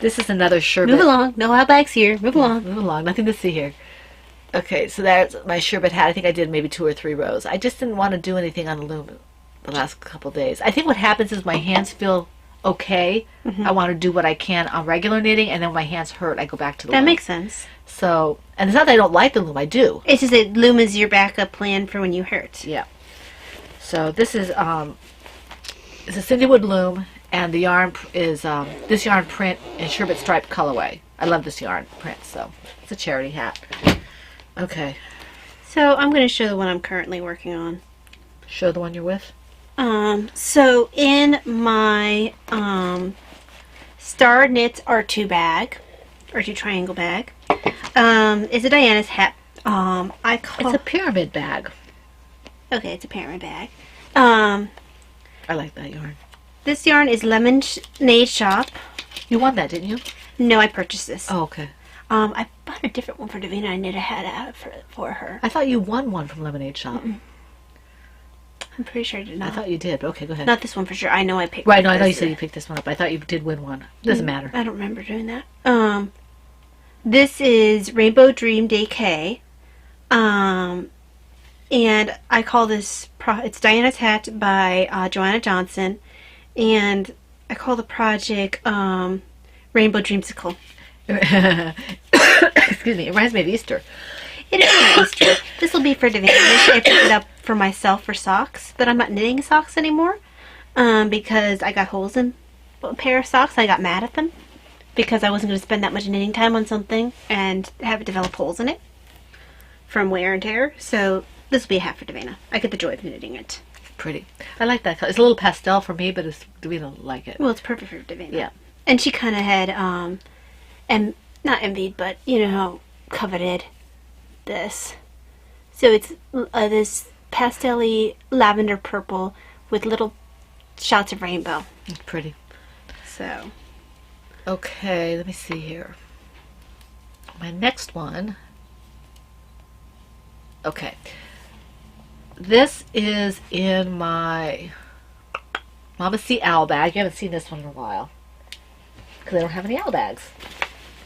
This is another sherbet. Move along. No owl bags here. Move along. Move along. Nothing to see here. Okay, so that's my sherbet hat. I think I did maybe 2 or 3 rows. I just didn't want to do anything on the loom the last couple days. I think what happens is my hands feel okay. I want to do what I can on regular knitting, and then when my hands hurt, I go back to the loom. That makes sense. So, and it's not that I don't like the loom. I do. It's just that loom is your backup plan for when you hurt. Yeah. So this is It's a Cindywood loom, and the yarn is this yarn print in sherbet stripe colorway. I love this yarn print, so it's a charity hat. Okay. So I'm going to show the one I'm currently working on. Show the one you're with. So in my Star Knits R2 bag, R2 triangle bag, is a Diana's hat. It's a pyramid bag. Okay, it's a pyramid bag. I like that yarn. This yarn is Lemonade Shop. You won that, didn't you? No, I purchased this. Oh, okay. I bought a different one for Davina. I knit a hat out for her. I thought you won one from Lemonade Shop. I'm pretty sure I did not. I thought you did, but okay, go ahead. Not this one for sure. I know I picked. Right, no, I know you said you picked this one up. I thought you did win one. Doesn't matter. I don't remember doing that. This is Rainbow Dream Day K. And I call this, it's Diana's Hat by Joanna Johnson. And I call the project Rainbow Dreamsicle. Excuse me, it reminds me of Easter. It is Easter. This will be for Davina. I picked it up for myself for socks, but I'm not knitting socks anymore because I got holes in a pair of socks. I got mad at them because I wasn't going to spend that much knitting time on something and have it develop holes in it from wear and tear. So this will be a hat for Davina. I get the joy of knitting it. Pretty. I like that color. It's a little pastel for me, but Davina like it. Well, it's perfect for Davina. Yeah. And she kind of had, and not envied, but, coveted this. So it's this pastel-y lavender purple with little shots of rainbow. It's pretty. So. Okay, let me see here. My next one. Okay. This is in my Mama C owl bag. You haven't seen this one in a while. Because I don't have any owl bags.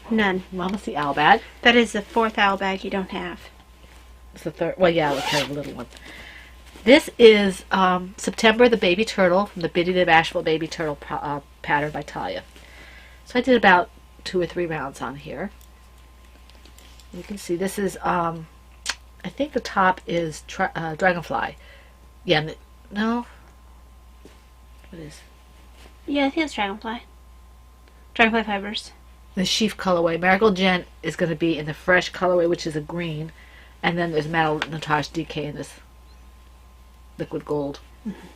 None. Mama C owl bag. That is the fourth owl bag you don't have. It's the third. Well, yeah, let's have a little one. This is September the Baby Turtle from the Biddy the Bashful Baby Turtle pattern by Talia. So I did about 2 or 3 rounds on here. You can see this is, I think the top is Dragonfly. Yeah, no? What is? Yeah, I think it's Dragonfly. Dragonfly fibers. The sheaf colorway. Marigold Gent is going to be in the fresh colorway, which is a green. And then there's Metal Natage DK in this liquid gold. Mm-hmm.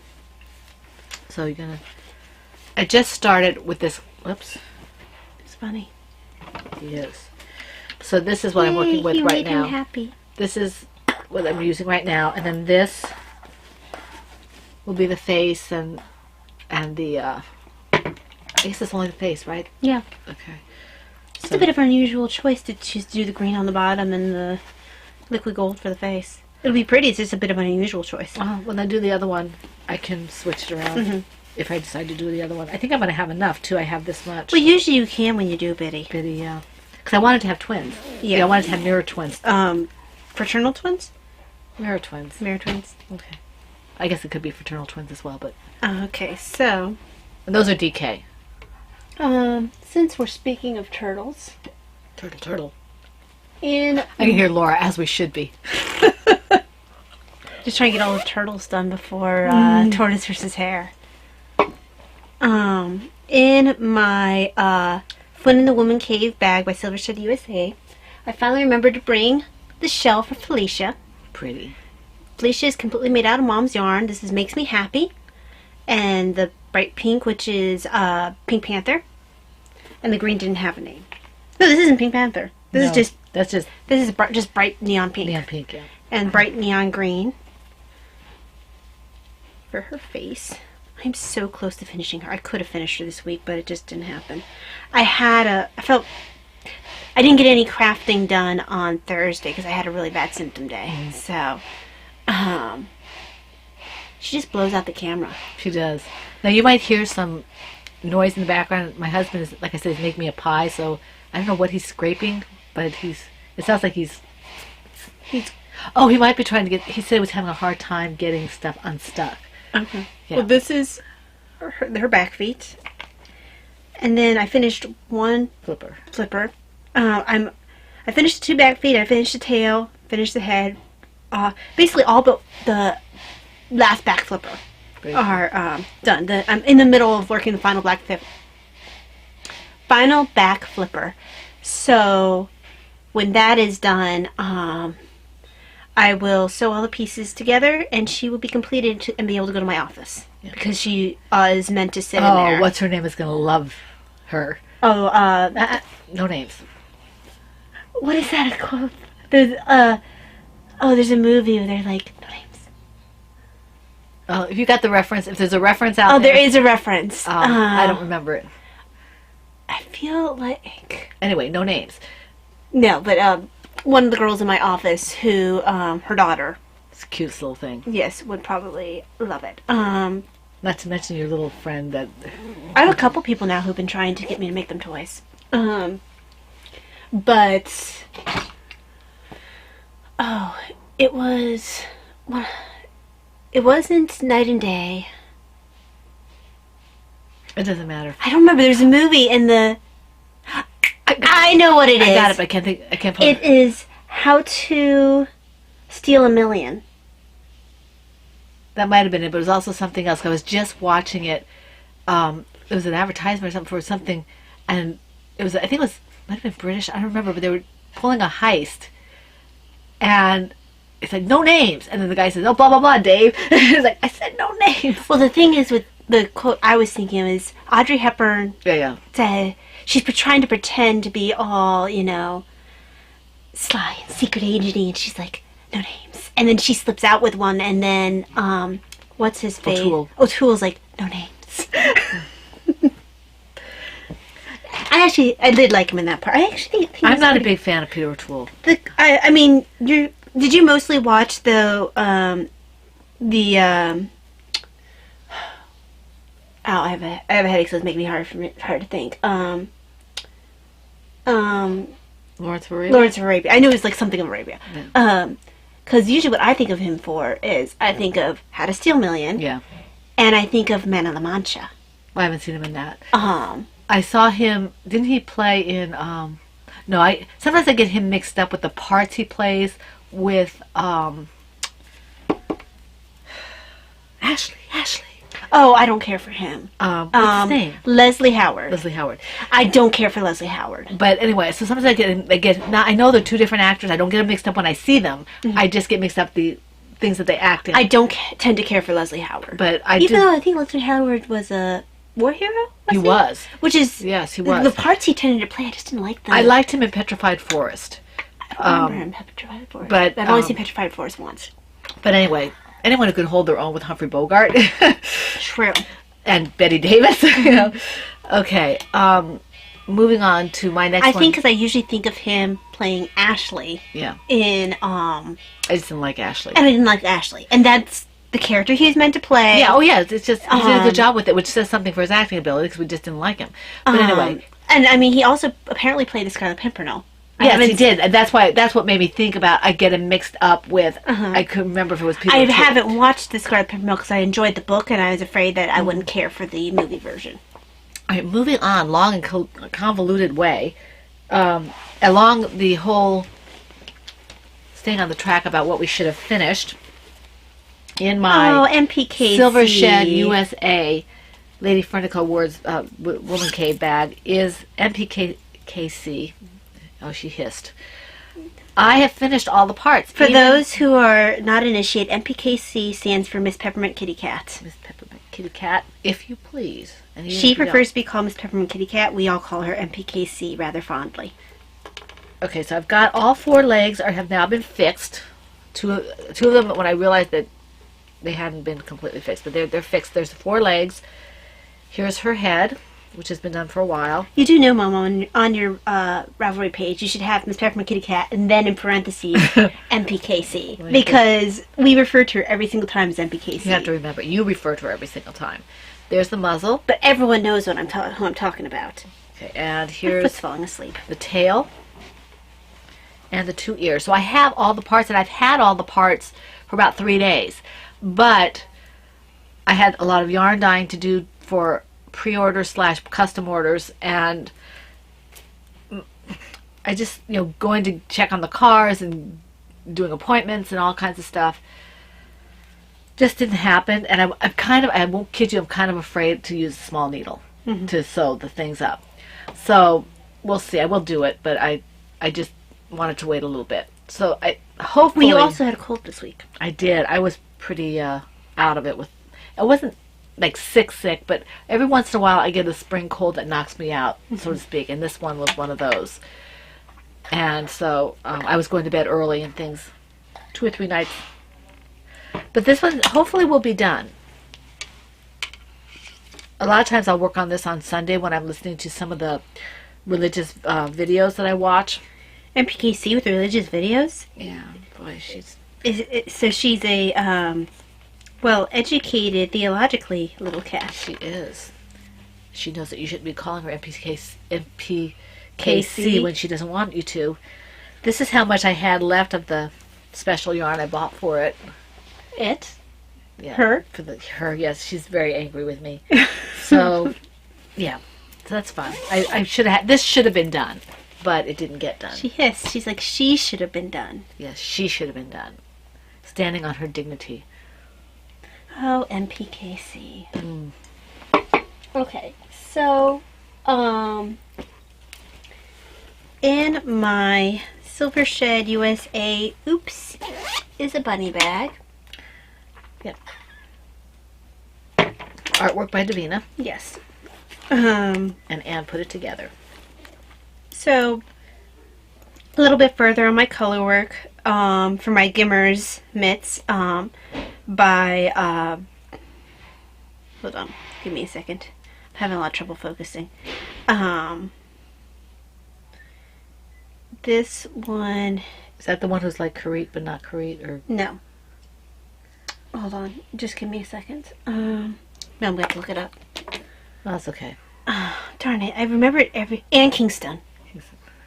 So you're going to... I just started with this... Whoops. It's funny. Yes. So this is what I'm working with right now. Happy. This is what I'm using right now. And then this will be the face and the... I guess it's only the face, right? Yeah. Okay. It's a bit of an unusual choice to choose to do the green on the bottom and the liquid gold for the face. It'll be pretty, it's just a bit of an unusual choice. When I do the other one, I can switch it around if I decide to do the other one. I think I'm going to have enough, too. I have this much. Well, usually you can when you do Biddy. Biddy, yeah. Because I wanted to have twins. Yeah. I wanted to have mirror twins. Fraternal twins? Mirror twins. Mirror twins. Okay. I guess it could be fraternal twins as well, but... Okay, so... And those are DK. Since we're speaking of turtles... Turtle. I can hear Laura, as we should be. Just trying to get all the turtles done before Tortoise versus Hare. In my Flynn and the Woman Cave bag by Silvershed USA, I finally remembered to bring the shell for Felicia. Pretty. Felicia is completely made out of Mom's yarn. This is Makes Me Happy. And the bright pink, which is Pink Panther. And the green didn't have a name. No, this isn't Pink Panther. This is just bright neon pink. Neon pink, yeah. And bright neon green for her face. I'm so close to finishing her. I could have finished her this week, but it just didn't happen. I didn't get any crafting done on Thursday because I had a really bad symptom day. So, she just blows out the camera. She does. Now you might hear some noise in the background. My husband is, like I said, is making me a pie, so I don't know what he's scraping, but it sounds like he's oh, he might be trying to get, he said he was having a hard time getting stuff unstuck. Okay. Yeah. Well, this is her back feet. And then I finished one flipper. I finished the 2 back feet, I finished the tail, finished the head. Basically all but the last back flipper. are done. I'm in the middle of working the final back flipper. So when that is done, I will sew all the pieces together, and she will be completed and be able to go to my office because she is meant to sit in there. Oh, what's her name is going to love her. Oh, no names. What is that called? There's there's a movie where they're like, no names. Oh, if you got the reference, if there's a reference out there. Oh, there is a reference. I don't remember it. I feel like... Anyway, no names. No, but one of the girls in my office who, her daughter... It's a cute little thing. Yes, would probably love it. Not to mention your little friend that... I have a couple people now who've been trying to get me to make them toys. But... Oh, it was... It wasn't night and day. It doesn't matter. I don't remember. There's a movie in the... I know what it is. I got it, but I can't think... I can't put it. It is How to Steal a Million. That might have been it, but it was also something else. I was just watching it. It was an advertisement or something for something, and it was... I think it was... Might have been British. I don't remember, but they were pulling a heist. And... It's like, no names. And then the guy says, oh, blah, blah, blah, Dave. It's like, I said no names. Well, the thing is with the quote I was thinking of is Audrey Hepburn said she's trying to pretend to be all, sly and secret agency. And she's like, no names. And then she slips out with one. And then, what's his face? O'Toole's like, no names. I did like him in that part. I actually think I'm not a big fan of Peter O'Toole. I mean, did you mostly watch I have a headache, so it's making me hard to think. Lawrence of Arabia? Lawrence of Arabia. I knew it was like something of Arabia. Yeah. Because usually what I think of him for is I think of How to Steal a Million. Yeah. And I think of Man of La Mancha. Well, I haven't seen him in that. I saw him... Didn't he play in... No, sometimes I get him mixed up with the parts he plays with... Ashley. Oh, I don't care for him. What's his name? Leslie Howard. Leslie Howard. I don't care for Leslie Howard. But anyway, so sometimes I get now I know they're two different actors. I don't get them mixed up when I see them. Mm-hmm. I just get mixed up the things that they act in. I don't tend to care for Leslie Howard. But Even though I think Leslie Howard was a war hero? He was. Which is... Yes, he was. The parts he tended to play, I just didn't like them. I liked him in Petrified Forest. I don't remember him in Petrified Forest. But I've only seen Petrified Forest once. But anyway, anyone who could hold their own with Humphrey Bogart. True. And Betty Davis. Okay. Moving on to my next one. I think because I usually think of him playing Ashley. Yeah. In... I just didn't like Ashley. And I didn't like Ashley. And that's the character he was meant to play. Yeah, it's just, he did a good job with it, which says something for his acting ability, because we just didn't like him. But anyway. And, I mean, he also apparently played the Scarlet Pimpernel. Yes, he did. And that's what made me think about, I get him mixed up with, I couldn't remember if it was people. I haven't watched the Scarlet Pimpernel because I enjoyed the book, and I was afraid that I wouldn't care for the movie version. All right, moving on, long and convoluted way, along the whole, staying on the track about what we should have finished, in my MPKC Silver Shed USA Lady Furnicle Awards Woman Cave bag is MPKC. Oh, she hissed. I have finished all the parts. For those who are not initiated, MPKC stands for Miss Peppermint Kitty Cat. Miss Peppermint Kitty Cat, if you please. And she prefers to be called Miss Peppermint Kitty Cat. We all call her MPKC rather fondly. Okay, so I've got all 4 legs have now been fixed. Two of them when I realized that they hadn't been completely fixed, but they're fixed. There's 4 legs. Here's her head, which has been done for a while. You do know, Mama, on your Ravelry page, you should have Miss Peppermint Kitty Cat and then in parentheses MPKC, because we refer to her every single time as MPKC. You have to remember, you refer to her every single time. There's the muzzle, but everyone knows what who I'm talking about. Okay, and here's my foot's falling asleep. The tail and the 2 ears. So I have all the parts, and I've had all the parts for about 3 days. But I had a lot of yarn dyeing to do for pre-order / custom orders, and I just, going to check on the cars and doing appointments and all kinds of stuff. just didn't happen. And I'm kind of, I won't kid you, I'm kind of afraid to use a small needle to sew the things up. So we'll see. I will do it, but I just wanted to wait a little bit. So I hopefully. Well, you also had a cold this week. I did. I was pretty out of it. I wasn't like sick, but every once in a while I get a spring cold that knocks me out, so to speak. And this one was one of those. And so I was going to bed early and things, 2 or 3 nights. But this one hopefully will be done. A lot of times I'll work on this on Sunday when I'm listening to some of the religious videos that I watch. MPKC with religious videos? Yeah, boy, she's... So she's a well-educated, theologically little cat. She is. She knows that you shouldn't be calling her MPKC when she doesn't want you to. This is how much I had left of the special yarn I bought for it. It? Yeah, her? Her, yes. She's very angry with me. So, yeah. So that's fine. I should have... This should have been done, but it didn't get done. She hissed. She's like, she should have been done. Yes, she should have been done. Standing on her dignity. Oh, MPKC. Okay, so, in my Silver Shed USA, oops, is a bunny bag. Yep. Artwork by Davina. Yes. And Anne put it together. So, a little bit further on my color work, for my Gimmers mitts, by, hold on, give me a second. I'm having a lot of trouble focusing. This one... Is that the one who's like Karit but not Karit? Or No. Hold on, just give me a second. No, I'm going to look it up. Oh, that's okay. Darn it, I remember it Anne Kingston.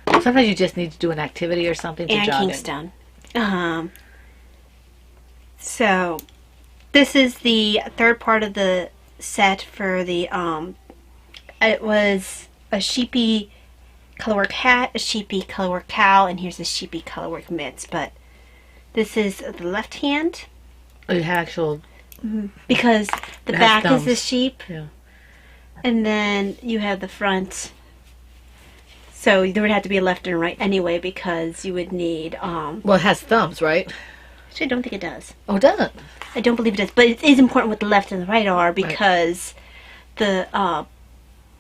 Sometimes you just need to do an activity or something to Anne jog Kingston. So, this is the third part of the set for the, it was a sheepy colorwork hat, a sheepy colorwork cowl, and here's a sheepy colorwork mitts, but this is the left hand. Oh, you have actual... Because the It has back thumbs. is the sheep, Yeah. and then you have the front. So there would have to be a left and a right anyway, because you would need, Well, it has thumbs, right? Actually, I don't think it does. Oh, it doesn't. I don't believe it does, but it is important what the left and the right are, because the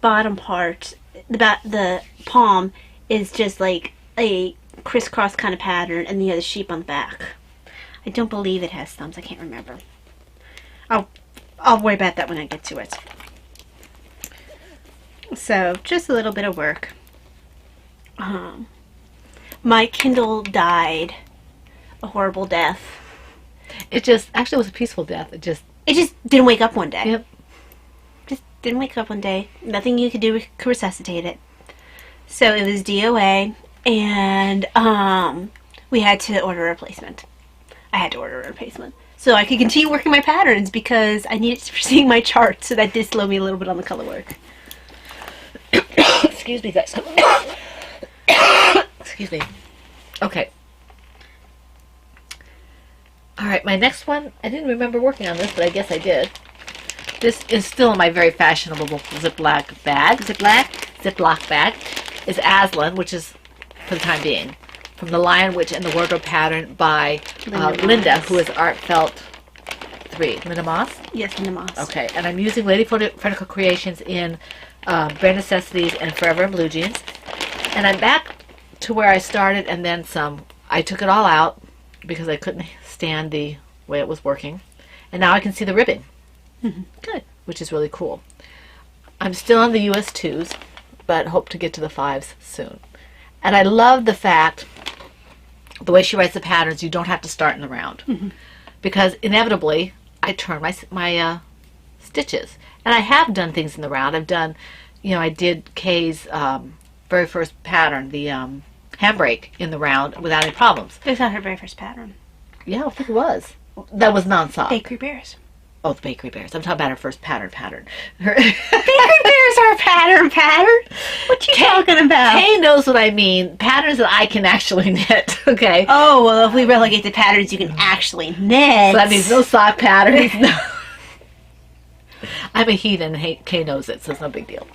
bottom part, the palm, is just like a crisscross kind of pattern, and you have the sheep on the back. I don't believe it has thumbs. I can't remember. I'll worry about that when I get to it. So, just a little bit of work. My Kindle died a horrible death. It just... Actually, it was a peaceful death. It just... Didn't wake up one day. Yep. Just didn't wake up one day. Nothing you could do to resuscitate it. So it was DOA, and we had to order a replacement. I had to order a replacement. So I could continue working my patterns because I needed to see my chart, so that did slow me a little bit on the color work. Excuse me, guys. Excuse me. Okay. Alright, my next one, I didn't remember working on this, but I guess I did. This is still in my very fashionable Ziploc bag. Ziploc bag. Is Aslan, which is, for the time being, from The Lion, Witch, and the Wardrobe Pattern by Linda, who is Art Felt 3. Linda Moss? Yes, Linda Moss. Okay, and I'm using Lady Frederica Creations in Bare Necessities and Forever in Blue Jeans. And I'm back to where I started and then some. I took it all out because I couldn't stand the way it was working. And now I can see the ribbing. Good. Which is really cool. I'm still on the US 2s, but hope to get to the 5s soon. And I love the fact, the way she writes the patterns, you don't have to start in the round. Because inevitably, I turn my stitches. And I have done things in the round. I've done, I did Kay's very first pattern, the handbrake, in the round without any problems. It was not her very first pattern. Yeah, I think it was. That was non-sock. Bakery Bears. Oh, the bakery bears. I'm talking about her first pattern. Bakery bears are pattern. What you talking about? Kay knows what I mean. Patterns that I can actually knit. Okay. Oh, well, if we relegate the patterns you can actually knit. So that means no sock patterns. No. I'm a heathen and Kay knows it, so it's no big deal.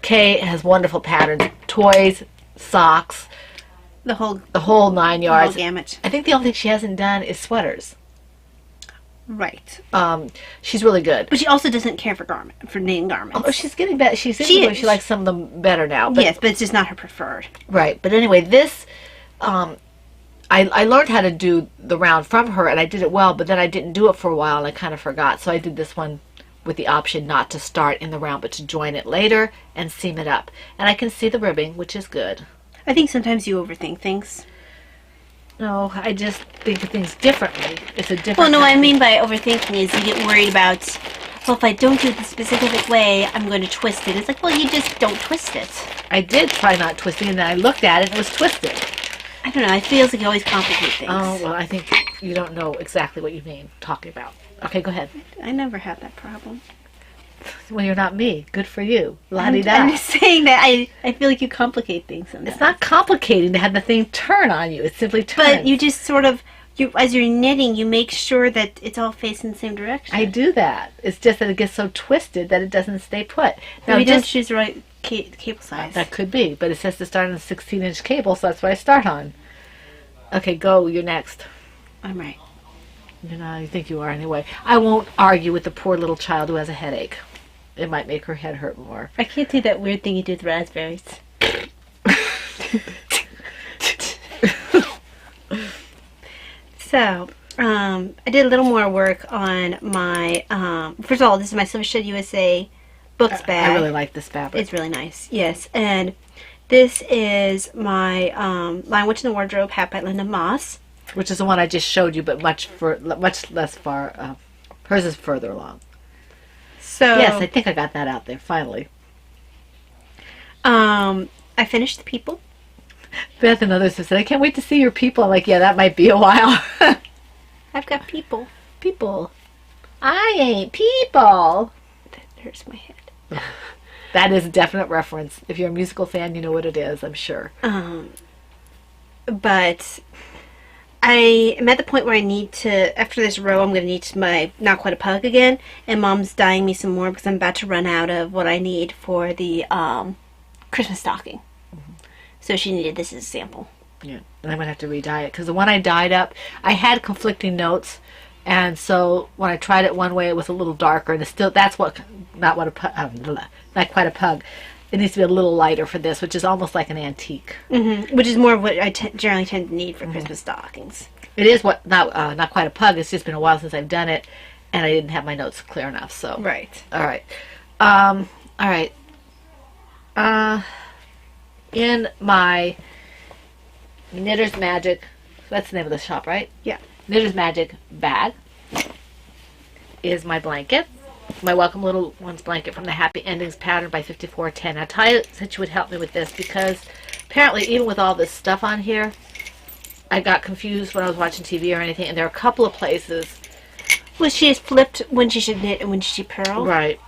Kay has wonderful patterns. Toys, socks, The whole 9 yards. gamut. I think the only thing she hasn't done is sweaters. Right. She's really good. But she also doesn't care for knitting garments. Oh, she's getting better. She likes some of them better now. But, yes, but it's just not her preferred. Right. But anyway, this, I learned how to do the round from her, and I did it well, but then I didn't do it for a while, and I kind of forgot. So I did this one with the option not to start in the round, but to join it later and seam it up. And I can see the ribbing, which is good. I think sometimes you overthink things. No, I just think of things differently. It's a different... Well, no, what I mean by overthinking is you get worried about, well, if I don't do it the specific way, I'm going to twist it. It's like, well, you just don't twist it. I did try not twisting, and then I looked at it, and it was twisted. I don't know. It feels like you always complicate things. Oh, well, I think you don't know exactly what you mean talking about. Okay, go ahead. I never had that problem. Well, you're not me. Good for you. La-di-da. I'm just saying that I feel like you complicate things sometimes. It's not complicating to have the thing turn on you. It simply turns. But you just sort of, as you're knitting, you make sure that it's all facing the same direction. I do that. It's just that it gets so twisted that it doesn't stay put. Now, we don't choose the right cable size. That could be, but it says to start on a 16-inch cable, so that's what I start on. Okay, go. You're next. I'm right. You know, you think you are anyway. I won't argue with the poor little child who has a headache. It might make her head hurt more. I can't do that weird thing you do with raspberries. So, I did a little more work on my, first of all, this is my Silver Shed USA books bag. I really like this fabric. It's really nice, yes. And this is my Lion Witch in the Wardrobe hat by Linda Moss. Which is the one I just showed you, but much less far. Hers is further along. So yes, I think I got that out there finally. I finished the people. Beth and others have said, "I can't wait to see your people." I'm like, yeah, that might be a while. I've got people. People. I ain't people. That hurts my head. That is a definite reference. If you're a musical fan, you know what it is, I'm sure. But I am at the point where I need to, after this row, I'm going to need my Not Quite a Pug again. And Mom's dyeing me some more because I'm about to run out of what I need for the Christmas stocking. Mm-hmm. So she needed this as a sample. Yeah, and I'm going to have to re-dye it because the one I dyed up, I had conflicting notes. And so when I tried it one way, it was a little darker. And it's still, that's what, not quite a pug. It needs to be a little lighter for this, which is almost like an antique. Mm-hmm. Which is more of what I generally tend to need for Christmas stockings. It is what not quite a pug. It's just been a while since I've done it, and I didn't have my notes clear enough. So right. All right. All right. In my Knitter's Magic, that's the name of the shop, right? Yeah. Knitter's Magic bag is my blanket. My Welcome Little Ones blanket from the Happy Endings pattern by 5410. Now, Ty said she would help me with this because apparently, even with all this stuff on here, I got confused when I was watching TV or anything, and there are a couple of places. Well, she has flipped when she should knit and when she should purl. Right.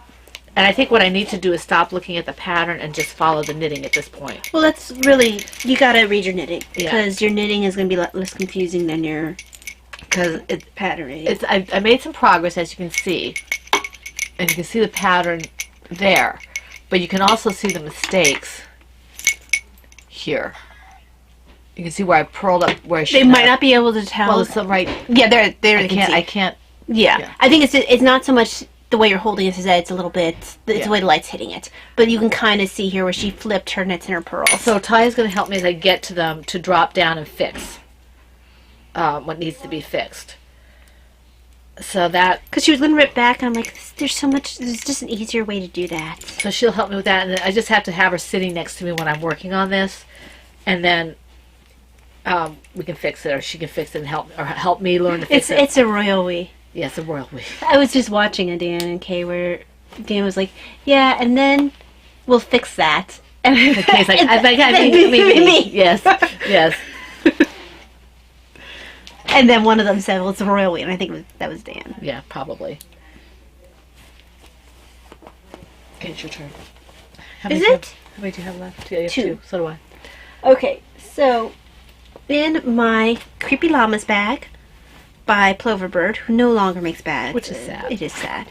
And I think what I need to do is stop looking at the pattern and just follow the knitting at this point. Well, that's really, you gotta read your knitting because your knitting is going to be less confusing than your patterning. I made some progress, as you can see. And you can see the pattern there. But you can also see the mistakes here. You can see where I purled up where I should They might not be able to tell. Well, it's right. Yeah, there. I can't. Yeah. I think it's not so much the way you're holding it, it's a little bit, it's the way the light's hitting it. But you can kind of see here where she flipped her knits and her pearls. So Ty is going to help me as I get to them to drop down and fix what needs to be fixed. So that... Because she was going to rip back, and I'm like, there's just an easier way to do that. So she'll help me with that, and then I just have to have her sitting next to me when I'm working on this, and then we can fix it, or she can fix it and help me learn to fix it. It's a royal we. Yes, a royal we. I was just watching a Dan and Kay where Dan was like, yeah, and then we'll fix that. And Kay's like, me. Yes, yes. And then one of them said, well, it's a royal we, and I think that was Dan. Yeah, probably. Okay, it's your turn. How Is many it? How many do you have left? Yeah, you have 2. So do I. Okay, so in my Creepy Llamas bag by Ploverbird, who no longer makes bags. Which is sad. It is sad.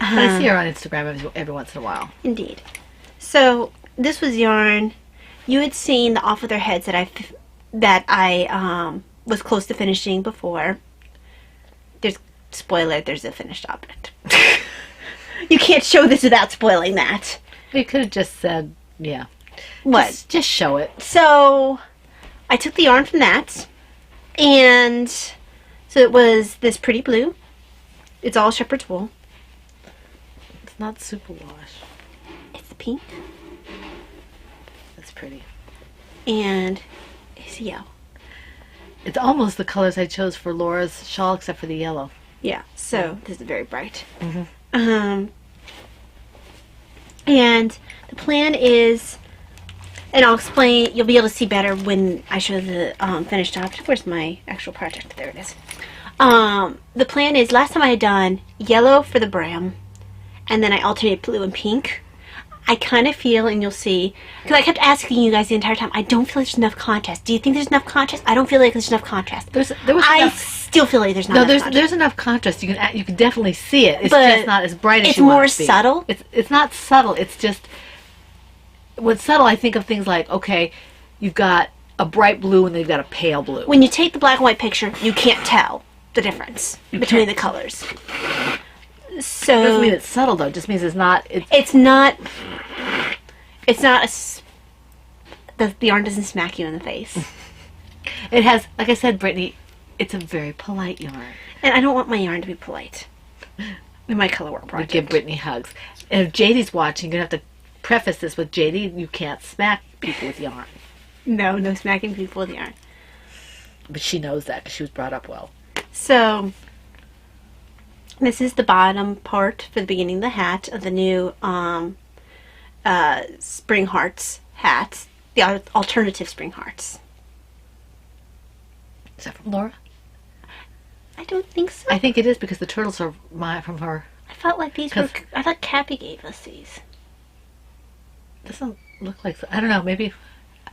But I see her on Instagram every once in a while. Indeed. So this was yarn. You had seen the off with their heads that I was close to finishing before. There's a finished object. You can't show this without spoiling that. You could have just said, yeah. What? Just show it. So I took the yarn from that, and so it was this pretty blue. It's all shepherd's wool. It's not superwash. It's pink, That's pretty. and it's yellow. It's almost the colors I chose for Laura's shawl, except for the yellow. Yeah, so this is very bright. Mm-hmm. And the plan is, and I'll explain, you'll be able to see better when I show the finished object. Where's my actual project? There it is. The plan is, last time I had done yellow for the brim, and then I alternated blue and pink. I kind of feel, and you'll see, because I kept asking you guys the entire time, I don't feel like there's enough contrast. Do you think there's enough contrast? I don't feel like there's enough contrast. I still feel like there's not enough contrast. There's enough contrast. You can definitely see it. It's But just not as bright as it's you want more it to be. subtle. It's not subtle. It's just, when subtle, I think of things like, okay, you've got a bright blue and then you've got a pale blue. When you take the black and white picture, you can't tell the difference between the colors. So It doesn't mean it's subtle though. It just means it's not. it's not the yarn doesn't smack you in the face. It has, like I said, Brittany, it's a very polite yarn. And I don't want my yarn to be polite in my color work We project. give Brittany hugs. And if JD's watching, you're going to have to preface this with, JD, you can't smack people with yarn. No smacking people with yarn. But she knows that because she was brought up well. So this is the bottom part for the beginning of the hat of the new Spring Hearts hat. The alternative Spring Hearts. Is that from Laura? I don't think so. I think it is because the turtles are from her. I felt like these were. I thought Cappy gave us these. Doesn't look like. I don't know. Maybe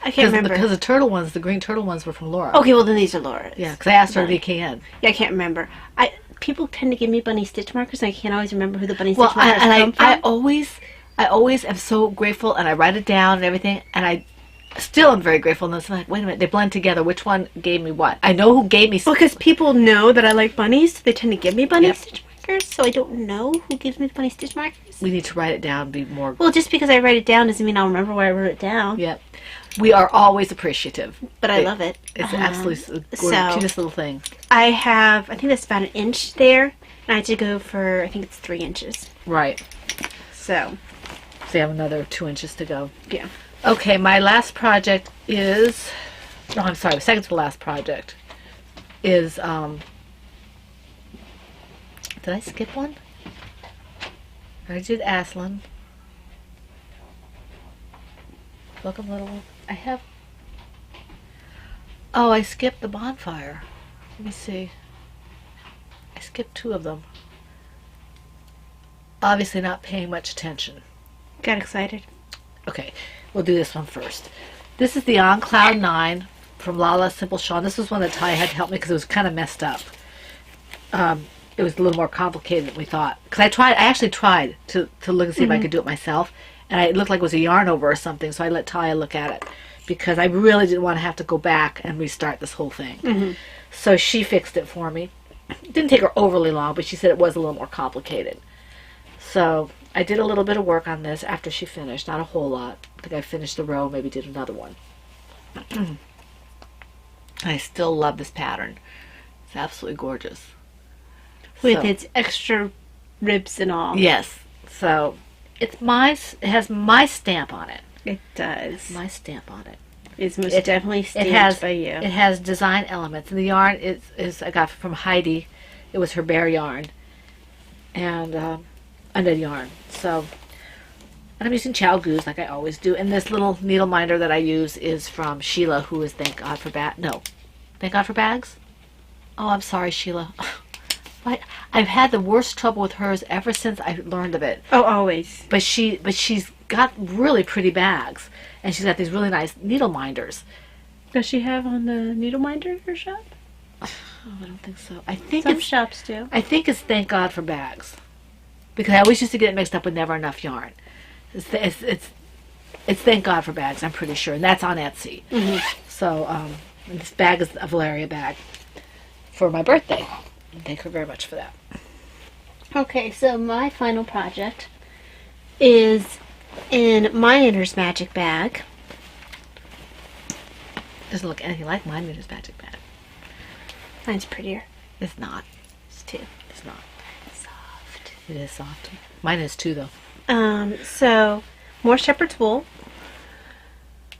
I can't remember. because the turtle ones, the green turtle ones, were from Laura. Okay, well then these are Laura's. Yeah, because I asked her the KN. Yeah, I can't remember. People tend to give me bunny stitch markers, and I can't always remember who the bunny Well, stitch markers come from. I always am so grateful, and I write it down and everything, and I still am very grateful. And then I'm like, wait a minute, they blend together. Which one gave me what? I know who gave me. Well, because people know that I like bunnies, so they tend to give me bunny Yep. stitch markers. So I don't know who gives me the bunny stitch markers. We need to write it down. Be more. Well, just because I write it down doesn't mean I'll remember where I wrote it down. Yep. We are always appreciative. But I love it. It's absolutely so- cutest little thing. I think that's about an inch there, and I had to go for, I think it's 3 inches. Right. So, So you have another 2 inches to go. yeah. Okay, my last project is. No, I'm sorry. The second to the last project is. Did I skip one? I did Aslan. Welcome, little one. I have. Oh, I skipped the bonfire. Let me see. I skipped 2 of them. Obviously, not paying much attention. Got excited. Okay, we'll do this one first. This is the On Cloud 9 from Lala Simple Shawl. This was one that Ty had to help me because it was kind of messed up. It was a little more complicated than we thought. Because I actually tried to look and see if I could do it myself. And it looked like it was a yarn over or something, so I let Ty look at it. Because I really didn't want to have to go back and restart this whole thing. So she fixed it for me. It didn't take her overly long, but she said it was a little more complicated. So I did a little bit of work on this after she finished. Not a whole lot. I think I finished the row, maybe did another one. I still love this pattern. It's absolutely gorgeous. With So- its extra ribs and all. Yes. So it has my stamp on it. It does. My stamp on it. It's most It- definitely It stamped has by you. It has design elements, and the yarn is I got from Heidi. It was her bare yarn, and knit yarn. So, and I'm using Chow Goose like I always do. And this little needle minder that I use is from Sheila, who is Thank God for Bags. Oh, I'm sorry, Sheila. I've had the worst trouble with hers ever since I learned of it. Oh, always. But she's got really pretty bags, and she's got these really nice needle minders. Does she have on the needle minder in her shop? Oh, I don't think so. I think Some it's shops do. I think it's Thank God for Bags, because I always used to get it mixed up with Never Enough Yarn. It's Thank God for Bags. I'm pretty sure, and that's on Etsy. So and this bag is a Valeria bag for my birthday. Thank her very much for that. Okay, so my final project is in my Knitter's Magic Bag. Doesn't look anything like my Knitter's Magic bag. Mine's prettier. It's not. It's too. It's not. Soft. It is soft. Mine is too, though. So more shepherd's wool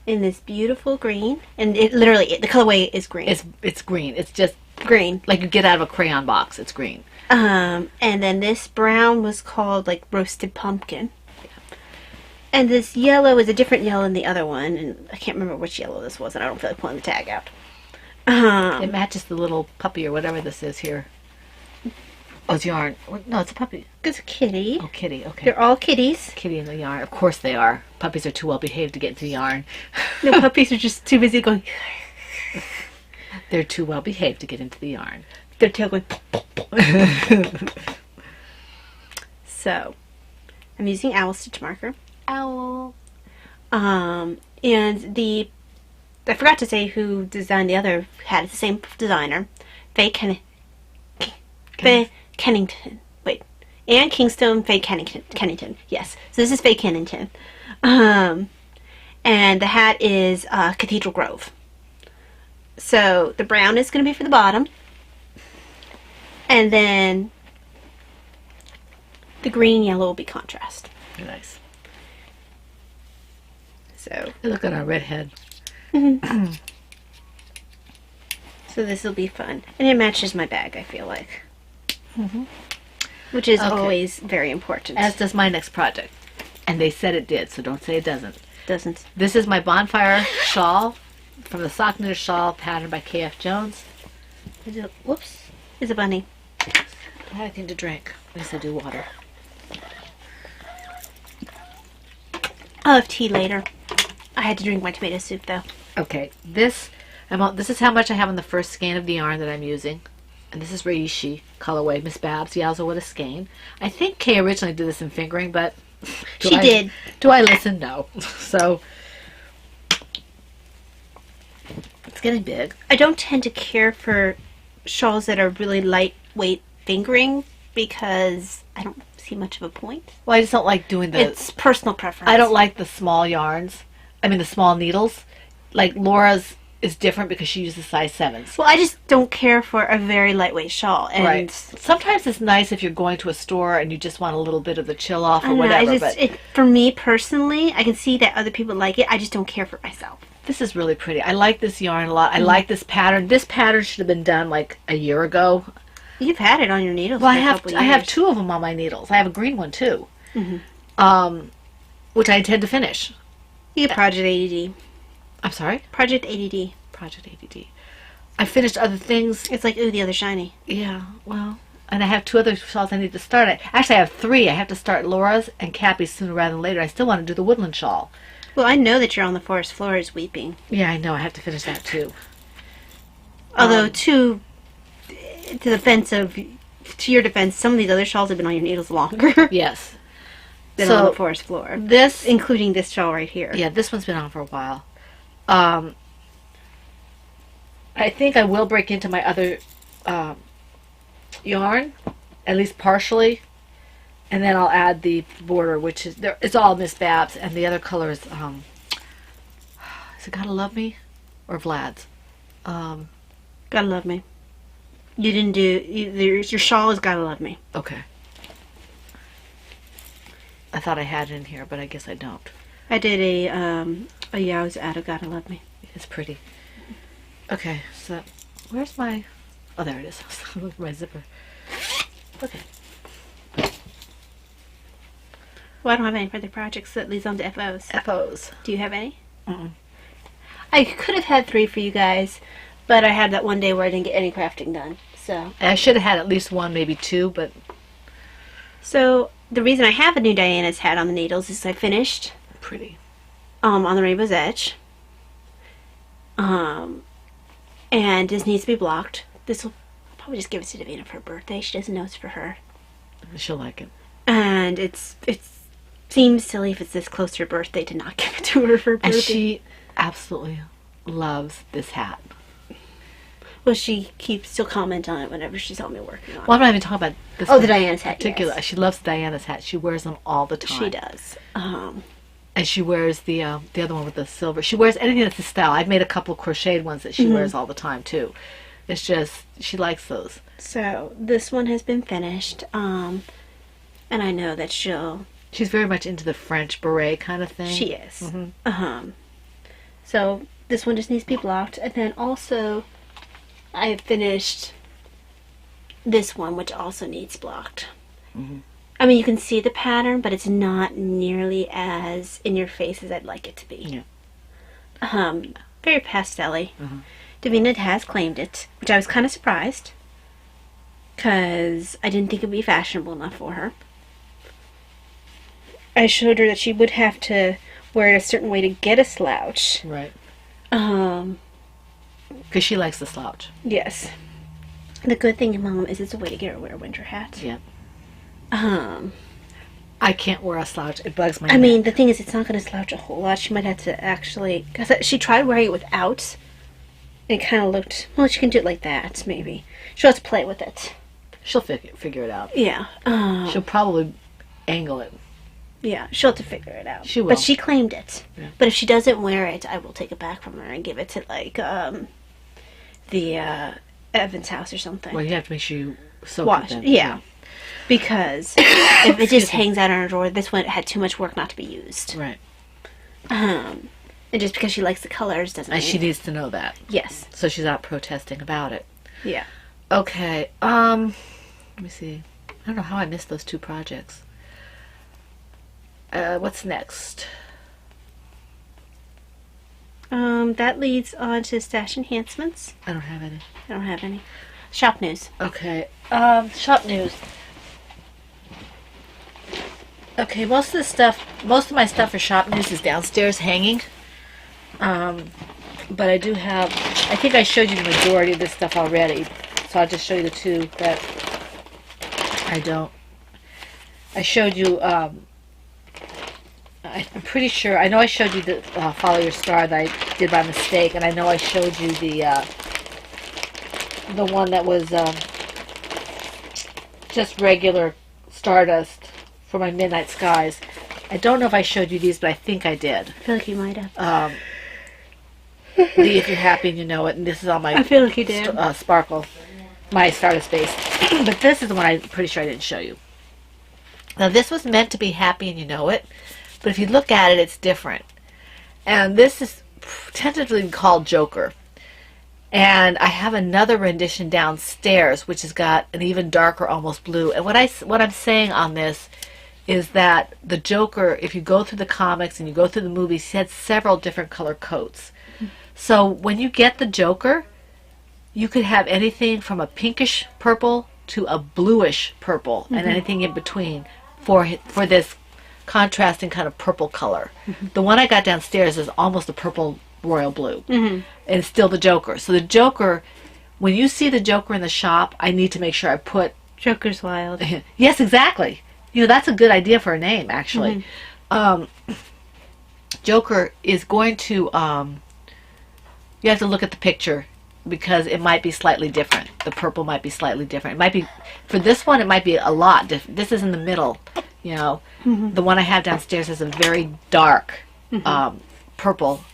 in this beautiful green, and it literally the colorway is green. It's green. It's just green. like you get out of a crayon box. It's green. And then this brown was called like roasted pumpkin. And this yellow is a different yellow than the other one, and I can't remember which yellow this was, and I don't feel like pulling the tag out. It matches the little puppy or whatever this is here. Oh, it's yarn. No, it's a puppy. It's a kitty. Oh, kitty. Okay. They're all kitties. Kitty in the yarn. Of course they are. Puppies are too well behaved to get into the yarn. No, puppies are just too busy going. They're too well behaved to get into the yarn. Their tail going. So, I'm using owl stitch marker. Owl. And I forgot to say who designed the other hat. It's the same designer, Faye Kennington. Wait, Anne Kingstone, Faye Kennington. Yes, so this is Faye Kennington, and the hat is Cathedral Grove. So the brown is going to be for the bottom, and then the green and yellow will be contrast. Nice. So Look at our redhead. so this will be fun, and it matches my bag. I feel like, which is always very important. As does my next project, and they said it did, so don't say it doesn't. Doesn't. This is my bonfire shawl from the Sock Knitter Shawl patterned by K.F. Jones. Whoops! Is a bunny. I had anything to drink. At least I do water. I'll have tea later. I had to drink my tomato soup though. Okay, this is how much I have on the first skein of the yarn that I'm using. And this is Reishi colorway, Miss Babs, Yowza What a Skein. I think Kay originally did this in fingering, but She did. Do I listen? No. So it's getting big. I don't tend to care for shawls that are really lightweight fingering because I don't see much of a point. Well, I just don't like doing the. It's personal preference. I don't like the small yarns. I mean, the small needles. Like Laura's is different because she uses size 7s. Well, I just don't care for a very lightweight shawl. And Right. Sometimes it's nice if you're going to a store and you just want a little bit of the chill off I or don't know, whatever. for me personally, I can see that other people like it. I just don't care for myself. This is really pretty. I like this yarn a lot. I like this pattern. This pattern should have been done like a year ago. You've had it on your needles. Well, for a couple I have years. 2 of them on my needles. I have a green one too, which I intend to finish. You get Project ADD. I'm sorry? Project ADD. Project ADD. I finished other things. It's like, ooh, the other shiny. Yeah, well, and I have 2 other shawls I need to start. Actually, I have 3. I have to start Laura's and Cappy's sooner rather than later. I still want to do the woodland shawl. Well, I know that you're on the forest floors weeping. Yeah, I know. I have to finish that too. Although, to your defense, some of these other shawls have been on your needles longer Yes. than on the forest floor. This, Including this shawl right here. yeah, this one's been on for a while. I think I will break into my other yarn, at least partially, and then I'll add the border, which is it's all Miss Babs, and the other color is it Gotta Love Me or Vlad's? Gotta Love Me. You didn't do your shawl is Gotta Love Me. Okay. I thought I had it in here, but I guess I don't. I did a Yow's out of Gotta Love Me. It's pretty. Okay, so where's my? Oh, there it is. Look for my zipper. Okay. Well, I don't have any further projects that leads on to FOs. FOs. Do you have any? Mm-mm. I could have had 3 for you guys, But I had that one day where I didn't get any crafting done. So I should have had at least one, maybe two, but So the reason I have a new Diana's hat on the needles is I finished pretty. on the Rainbow's Edge. And this needs to be blocked. This will probably just give it to Davina for her birthday. She doesn't know it's for her. She'll like it. And it seems silly if it's this close to her birthday to not give it to her for her birthday. And she absolutely loves this hat. Well, she'll comment on it whenever she saw me working on it. Well, I'm not even talking about this. Oh, the Diana's hat, particular. yes. She loves Diana's hat. She wears them all the time. She does. And she wears the other one with the silver. She wears anything that's the style. I've made a couple of crocheted ones that she wears all the time too. It's just she likes those. So this one has been finished, and I know that She's very much into the French beret kind of thing. she is. So this one just needs to be blocked, and then also I have finished this one, which also needs blocked. I mean, you can see the pattern, but it's not nearly as in your face as I'd like it to be. Yeah. Very pastel-y. Davina has claimed it, which I was kind of surprised, because I didn't think it would be fashionable enough for her. I showed her that she would have to wear it a certain way to get a slouch. Right. Um, Because she likes the slouch. yes. The good thing, Mom, is it's a way to get her to wear a winter hat. Yeah. I can't wear a slouch. It bugs my I neck. mean, the thing is, it's not going to slouch a whole lot. She might have to actually... Because she tried wearing it without. And it kind of looked... Well, she can do it like that, maybe. She'll have to play with it. She'll figure it out. Yeah. She'll probably angle it. Yeah, she'll have to figure it out. She will. But she claimed it. Yeah. But if she doesn't wear it, I will take it back from her and give it to, like, the Evans house or something. Well, you have to make sure you soak Wash. it then. Yeah. Because if it just hangs out on her drawer, this one had too much work not to be used. Right. And just because she likes the colors doesn't And mean... she needs to know that. Yes. So she's not protesting about it. Yeah. Okay. Let me see. I don't know how I missed those two projects. What's next? That leads on to stash enhancements. I don't have any. I don't have any. Shop news. Okay. Shop news. Okay, most of my stuff for shop news is downstairs hanging. But I do have, I think I showed you the majority of this stuff already. So I'll just show you the two that I don't. I showed you, I'm pretty sure, I know I showed you the Follow Your Star that I did by mistake, and I know I showed you the one that was just regular Stardust for my Midnight Skies. I don't know if I showed you these, but I think I did. I feel like you might have. The If You're Happy and You Know It, and this is on my I feel like you did. Sparkle, my Stardust base. But this is the one I'm pretty sure I didn't show you. Now this was meant to be Happy and You Know It, but if you look at it, it's different. And this is tentatively called Joker. And I have another rendition downstairs, which has got an even darker, almost blue. And what I'm saying on this is that the Joker, if you go through the comics and you go through the movies, he had several different color coats. So when you get the Joker, you could have anything from a pinkish purple to a bluish purple, and anything in between for this contrasting kind of purple color. The one I got downstairs is almost a purple royal blue. And it's still the Joker. So the Joker, when you see the Joker in the shop, I need to make sure I put... Joker's Wild. Yes, exactly. You know, that's a good idea for a name, actually. Joker is going to... you have to look at the picture because it might be slightly different. The purple might be slightly different. It might be... For this one, it might be a lot different. This is in the middle, you know. The one I have downstairs has a very dark purple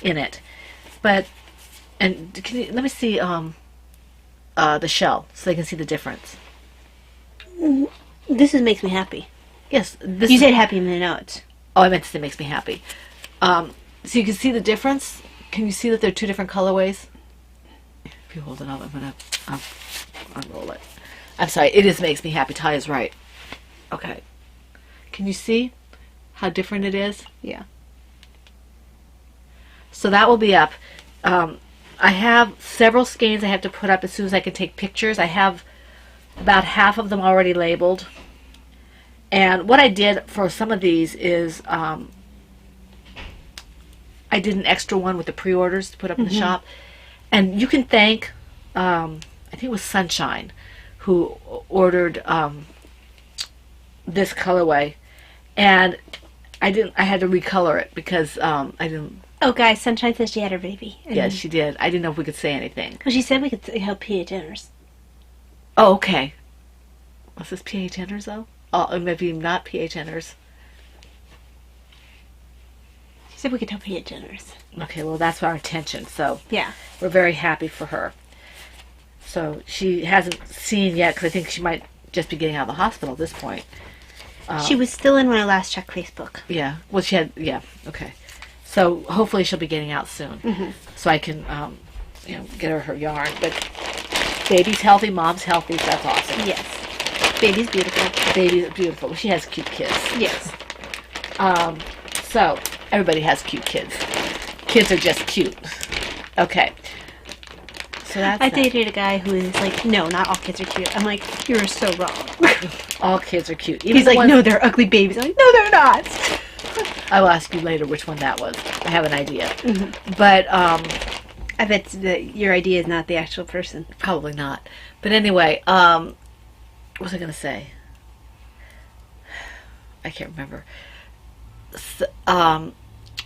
in it. But... And can you, let me see the shell so they can see the difference. This makes me happy. Yes. This You said happy in the notes. Oh, I meant to say makes me happy. So you can see the difference. Can you see that they're two different colorways? If you hold it up, I'm going to unroll it. I'm sorry. It is makes me happy. Ty is right. Okay. Can you see how different it is? Yeah. So that will be up. I have several skeins I have to put up as soon as I can take pictures. I have about half of them already labeled. And what I did for some of these is I did an extra one with the pre-orders to put up in the shop. And you can thank, I think it was Sunshine, who ordered this colorway. And I had to recolor it because I didn't. Oh, guys, Sunshine says she had her baby. Yes, she did. I didn't know if we could say anything. Well, she said we could help PHNers. Oh, okay. Was this PHNers, though? Oh, maybe not PHNers. She said we could help PHNers. Okay, well, that's our intention, so Yeah. we're very happy for her. So she hasn't seen yet, because I think she might just be getting out of the hospital at this point. She was still in when I last checked Facebook. Yeah, well, she had, yeah, okay. So hopefully she'll be getting out soon, so I can, get her yarn. But baby's healthy, mom's healthy, so that's awesome. Yes. Baby's beautiful. Baby's beautiful. She has cute kids. Yes. So everybody has cute kids. Kids are just cute. Okay. So that's I that. dated a guy who is like, no, not all kids are cute. I'm like, you're so wrong. All kids are cute. Even He's the like, ones- no, they're ugly babies. I'm like, no, they're not. I will ask you later which one that was. I have an idea. But I bet that your idea is not the actual person. probably not. But anyway, what was I going to say? I can't remember.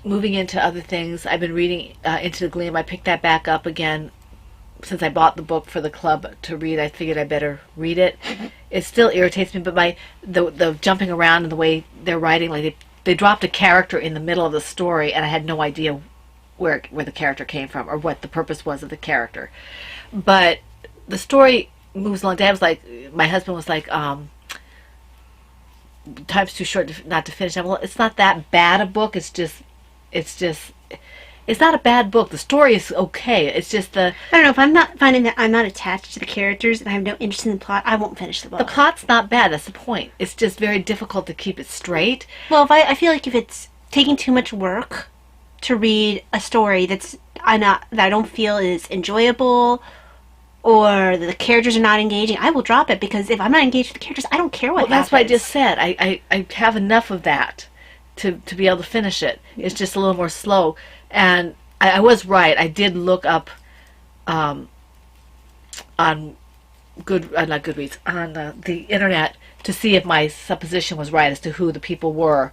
Moving into other things, I've been reading Into the Gleam. I picked that back up again since I bought the book for the club to read. I figured I better read it. It still irritates me, but the jumping around and the way they're writing, like they dropped a character in the middle of the story, and I had no idea where the character came from or what the purpose was of the character. But the story moves along. Dad was like, my husband was like, time's too short not to finish. Well, it's not that bad a book. It's not a bad book. The story is okay. It's just I don't know, if I'm not finding that I'm not attached to the characters and I have no interest in the plot, I won't finish the book. the plot's not bad. That's the point. It's just very difficult to keep it straight. Well, if I feel like if it's taking too much work to read a story that I don't feel is enjoyable, or the characters are not engaging, I will drop it, because if I'm not engaged with the characters, I don't care what Well, that's what I happens. just said. I have enough of that to be able to finish it. It's just a little more slow. And I was right. I did look up on not Goodreads, on the internet to see if my supposition was right as to who the people were,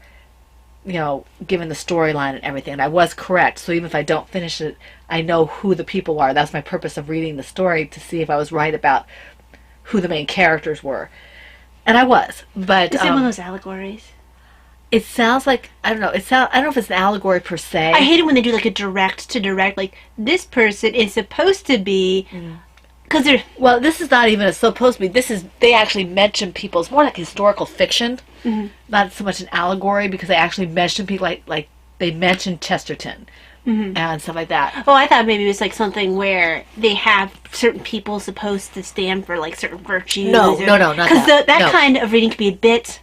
given the storyline and everything. And I was correct. So even if I don't finish it, I know who the people are. That's my purpose of reading the story, to see if I was right about who the main characters were. And I was. But Is it one of those allegories? it sounds like, I don't know. I don't know if it's an allegory per se. I hate it when they do like a direct to direct, like this person is supposed to be, because they're Well, this is not even supposed to be. They actually mention people. It's more like historical fiction, not so much an allegory, because they actually mention people, like they mention Chesterton and stuff like that. Oh, I thought maybe it was like something where they have certain people supposed to stand for like certain virtues. No, not because that. that No. kind of reading can be a bit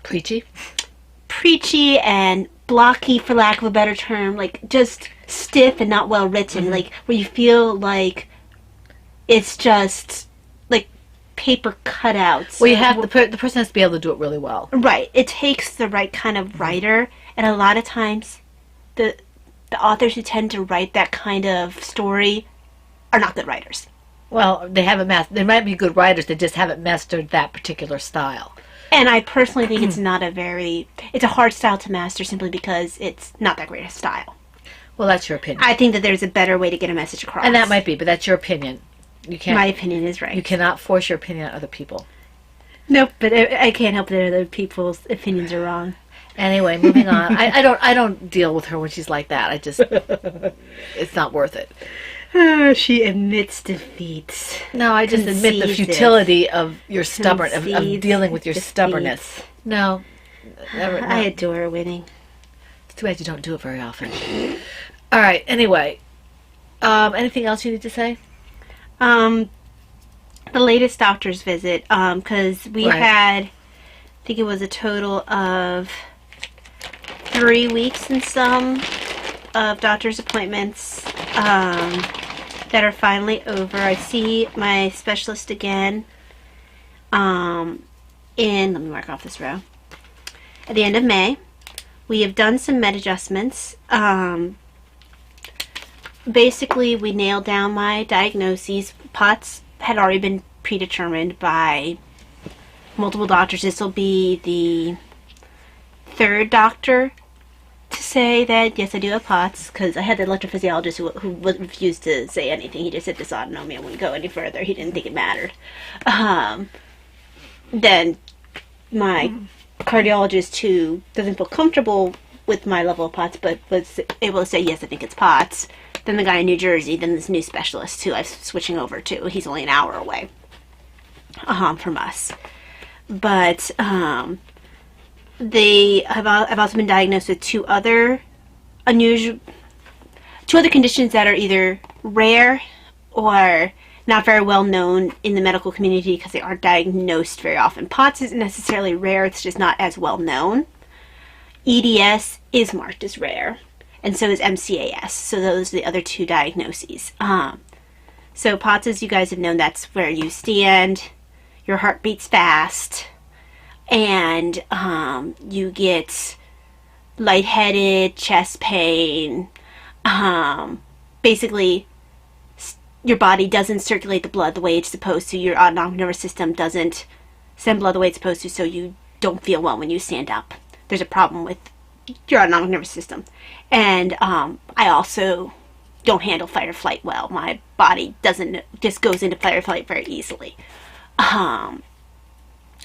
Preachy. preachy and blocky, for lack of a better term, like just stiff and not well written, like where you feel like it's just like paper cutouts. Well, you have the person has to be able to do it really well. Right. It takes the right kind of writer, and a lot of times the authors who tend to write that kind of story are not good writers. Well, they haven't mastered. They might be good writers. They just haven't mastered that particular style. And I personally think it's a hard style to master, simply because it's not that great a style. Well, that's your opinion, I think that there's a better way to get a message across. and that might be, but that's your opinion. You can't. My opinion is right. You cannot force your opinion on other people. Nope, but I can't help that other people's opinions are wrong. Anyway, moving on. I don't deal with her when she's like that. It's not worth it. Oh, she admits defeat. No, I just admit the Concedes it. futility of your stubborn of Concedes dealing with your defeat. stubbornness. No, never. No. I adore winning. It's too bad you don't do it very often. All right. Anyway, anything else you need to say? The latest doctor's visit, because we Right. had, I think it was a total of 3 weeks and some of doctor's appointments. that are finally over. I see my specialist again let me mark off this row, at the end of May. We have done some med adjustments. Basically, we nailed down my diagnoses. POTS had already been predetermined by multiple doctors. This will be the third doctor to say that, yes, I do have POTS, because I had the electrophysiologist who refused to say anything. He just said dysautonomia. I wouldn't go any further. He didn't think it mattered. Then my cardiologist, who doesn't feel comfortable with my level of POTS, but was able to say, yes, I think it's POTS. Then the guy in New Jersey, then this new specialist who I'm switching over to. He's only an hour away from us. But I've also been diagnosed with two other conditions that are either rare or not very well known in the medical community because they aren't diagnosed very often. POTS isn't necessarily rare, it's just not as well known. EDS is marked as rare, and so is MCAS. So those are the other two diagnoses. So POTS, as you guys have known, that's where you stand, your heart beats fast, and you get lightheaded, chest pain. Basically, your body doesn't circulate the blood the way it's supposed to. Your autonomic nervous system doesn't send blood the way it's supposed to, so you don't feel well when you stand up. There's a problem with your autonomic nervous system. And I also don't handle fight or flight well. My body just goes into fight or flight very easily.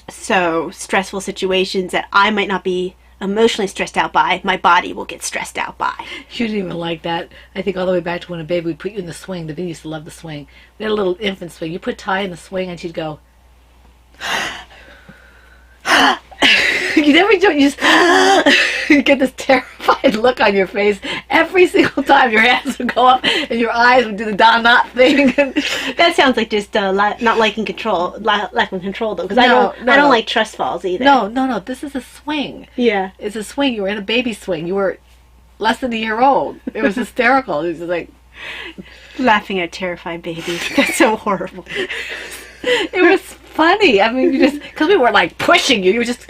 So stressful situations that I might not be emotionally stressed out by, my body will get stressed out by. You didn't even like that. I think all the way back to when a baby would put you in the swing. Davina used to love the swing. We had a little infant swing. You put Ty in the swing and she'd go... you never do, you just you get this terrified look on your face every single time. Your hands would go up and your eyes would do the Don-Knot thing. That sounds like just not liking control, lack of control though, because I don't like trust falls either. No. This is a swing. Yeah, it's a swing. You were in a baby swing. You were less than a year old. It was hysterical. It was just like laughing at terrified babies. That's so horrible. It was funny. I mean, you just because we weren't like pushing you. You were just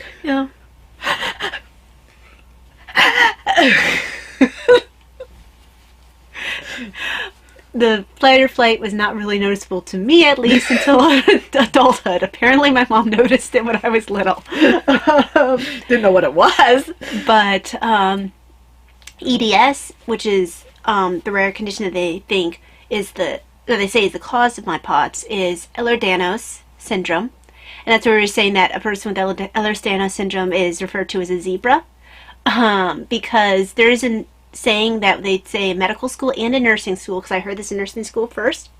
The flight or flight was not really noticeable to me, at least, until adulthood. Apparently my mom noticed it when I was little. Didn't know what it was. But EDS, which is the rare condition that they think is the cause of my POTS, is Ehlers-Danlos syndrome. And that's where we're saying that a person with Ehlers-Danlos syndrome is referred to as a zebra. Because there is a saying that they'd say in medical school and in nursing school, because I heard this in nursing school first,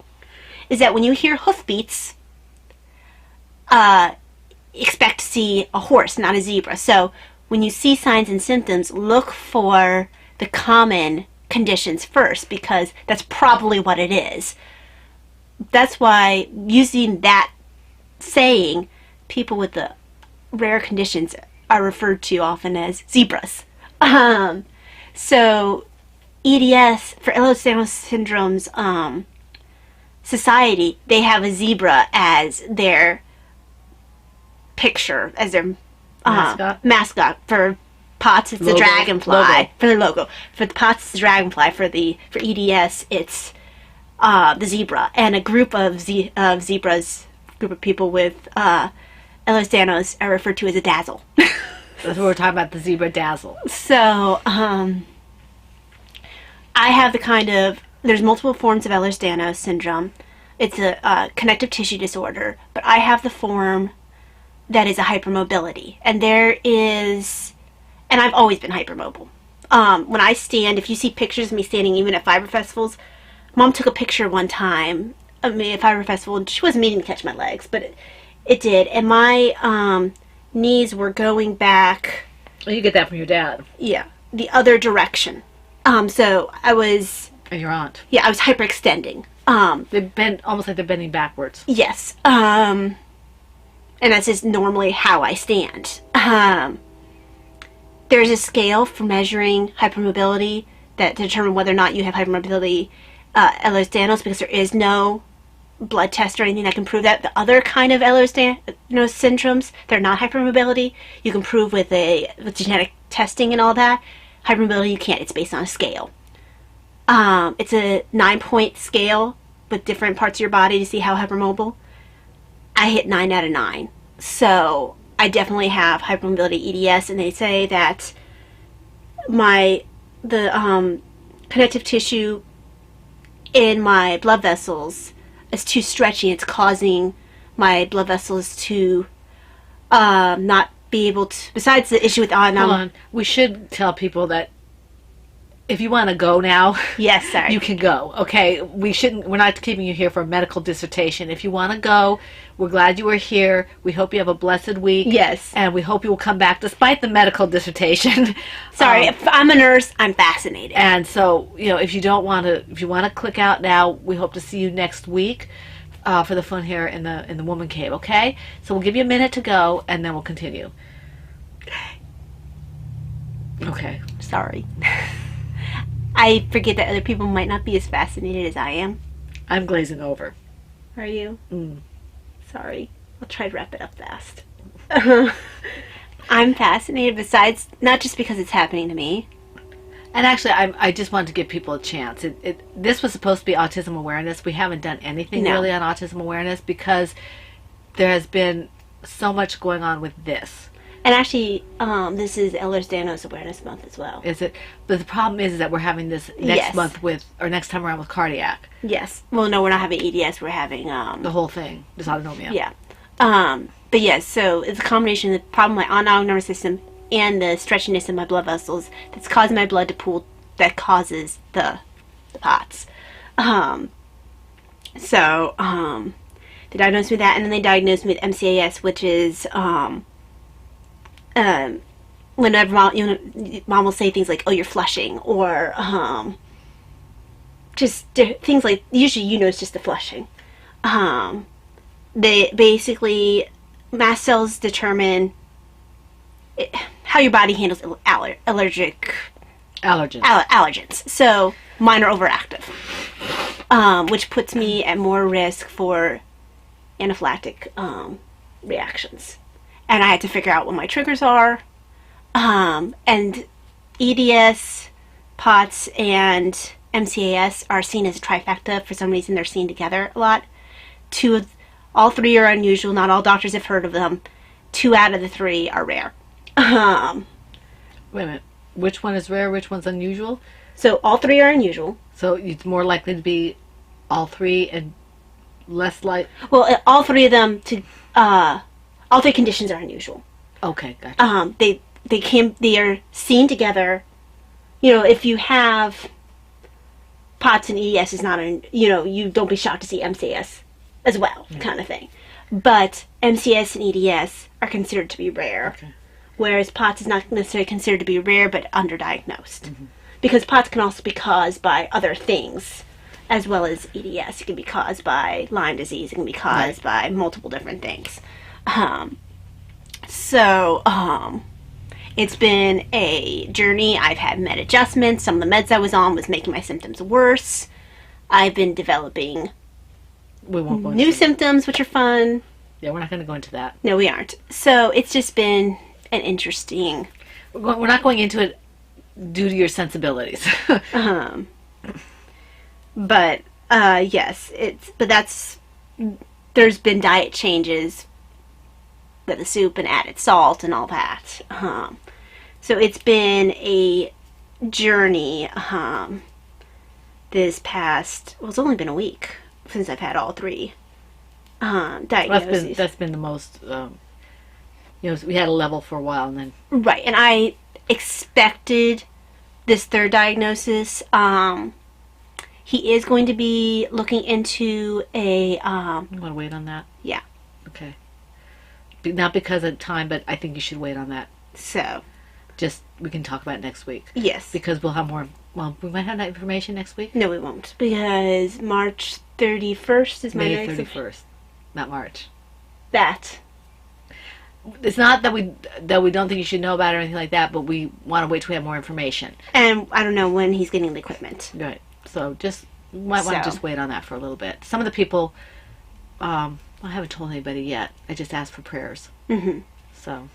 is that when you hear hoofbeats, expect to see a horse, not a zebra. So when you see signs and symptoms, look for the common conditions first, because that's probably what it is. That's why, using that saying, people with the rare conditions are referred to often as zebras. So EDS, for Ehlers-Danlos syndrome's society, they have a as their picture, as their mascot. For POTS, it's a dragonfly. Logo. For their logo. For the POTS, it's a dragonfly. For EDS, it's the zebra. And a group of zebras, group of people with Ehlers-Danlos are referred to as a dazzle. That's what we're talking about, the zebra dazzle. So, I have there's multiple forms of Ehlers-Danlos syndrome. It's a connective tissue disorder, but I have the form that is a hypermobility. And I've always been hypermobile. When I stand, if you see pictures of me standing even at fiber festivals, Mom took a picture one time of me at fiber festival, and she wasn't meaning to catch my legs, but it did. And my knees were going back. Well, you get that from your dad. Yeah, the other direction. So I was. And your aunt. Yeah, I was hyperextending. They bend almost like they're bending backwards. Yes. And that's just normally how I stand. There's a scale for measuring hypermobility that determine whether or not you have hypermobility. Ehlers-Danlos because there is no blood test or anything that can prove that. The other kind of Ehlers-Danlos syndromes, they're not hypermobility. You can prove with genetic testing and all that. Hypermobility, you can't. It's based on a scale. It's a 9-point scale with different parts of your body to see how hypermobile. I hit 9 out of 9. So I definitely have hypermobility EDS, and they say that the connective tissue in my blood vessels is too stretchy. It's causing my blood vessels to not be able to. Besides the issue with Hold on. We should tell people that if you want to go now, yes, sorry, you can go. Okay, we're not keeping you here for a medical dissertation. If you want to go, we're glad you were here. We hope you have a blessed week. Yes, and we hope you will come back despite the medical dissertation. Sorry, if I'm a nurse, I'm fascinated. And so, if you want to click out now, we hope to see you next week for the fun here in the woman cave. Okay, so we'll give you a minute to go, and then we'll continue. Okay, sorry. I forget that other people might not be as fascinated as I am. I'm glazing over. Are you? Sorry. I'll try to wrap it up fast. I'm fascinated, besides, not just because it's happening to me. And actually, I just wanted to give people a chance. This was supposed to be autism awareness. We haven't done anything really on autism awareness because there has been so much going on with this. And actually, this is Ehlers-Danlos Awareness Month as well. Is it? But the problem is that we're having this next month next time around with cardiac. Yes. Well, no, we're not having EDS. We're having the whole thing, dysautonomia. Yeah. But yes, so it's a combination of the problem with my autonomic nervous system and the stretchiness of my blood vessels that's causing my blood to pool. That causes the POTS. They diagnosed me with that, and then they diagnosed me with MCAS, which is whenever mom will say things like, "Oh, you're flushing," or just things like, usually it's just the flushing. They basically, mast cells determine how your body handles allergens. So mine are overactive, which puts me at more risk for anaphylactic reactions. And I had to figure out what my triggers are. And EDS, POTS, and MCAS are seen as a trifecta. For some reason, they're seen together a lot. All three are unusual. Not all doctors have heard of them. 2 out of the 3 are rare. Wait a minute. Which one is rare? Which one's unusual? So all 3 are unusual. So it's more likely to be all 3 and less like... Well, all 3 of them all 3 conditions are unusual. Okay, gotcha. They are seen together. If you have POTS and EDS, is not you don't be shocked to see MCAS as well, kind of thing. But MCAS and EDS are considered to be rare, whereas POTS is not necessarily considered to be rare, but underdiagnosed. Because POTS can also be caused by other things, as well as EDS. It can be caused by Lyme disease. It can be caused by multiple different things. It's been a journey. I've had med adjustments. Some of the meds I was on was making my symptoms worse. I've been developing new symptoms, which are fun. Yeah, we're not going to go into that. No, we aren't. So it's just been an interesting... We're not going into it due to your sensibilities. But, yes, there's been diet changes with the soup and added salt and all that. So it's been a journey this past... Well, it's only been a week since I've had all 3 diagnoses. That's been the most... we had a level for a while and then... Right, and I expected this 3rd diagnosis. He is going to be looking into a... You want to wait on that? Yeah. Okay. Not because of time, but I think you should wait on that. So... we can talk about it next week. Yes. Because we'll have more... Well, we might have that information next week. No, we won't. Because March 31st is my May next... 31st. Not March. That. It's not that we don't think you should know about it or anything like that, but we want to wait till we have more information. And I don't know when he's getting the equipment. Right. So just You might want to So. just wait on that for a little bit. Some of the people, I haven't told anybody yet. I just asked for prayers. Mm-hmm. So,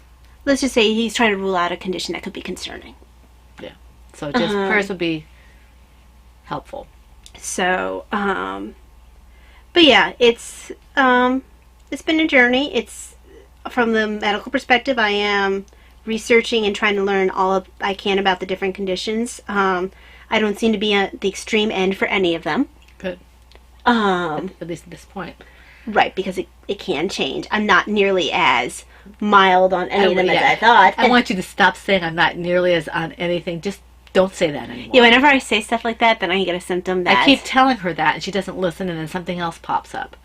Let's just say he's trying to rule out a condition that could be concerning. yeah. So just prayers would be helpful. So, but yeah, it's been a journey. It's from the medical perspective. I am researching and trying to learn all I can about the different conditions. I don't seem to be at the extreme end for any of them. Good. At least at this point. Right, because it can change. I'm not nearly as mild on any of them as I thought. I want you to stop saying I'm not nearly as on anything. Just don't say that anymore. Yeah, whenever I say stuff like that, then I get a symptom that... I keep telling her that, and she doesn't listen, and then something else pops up.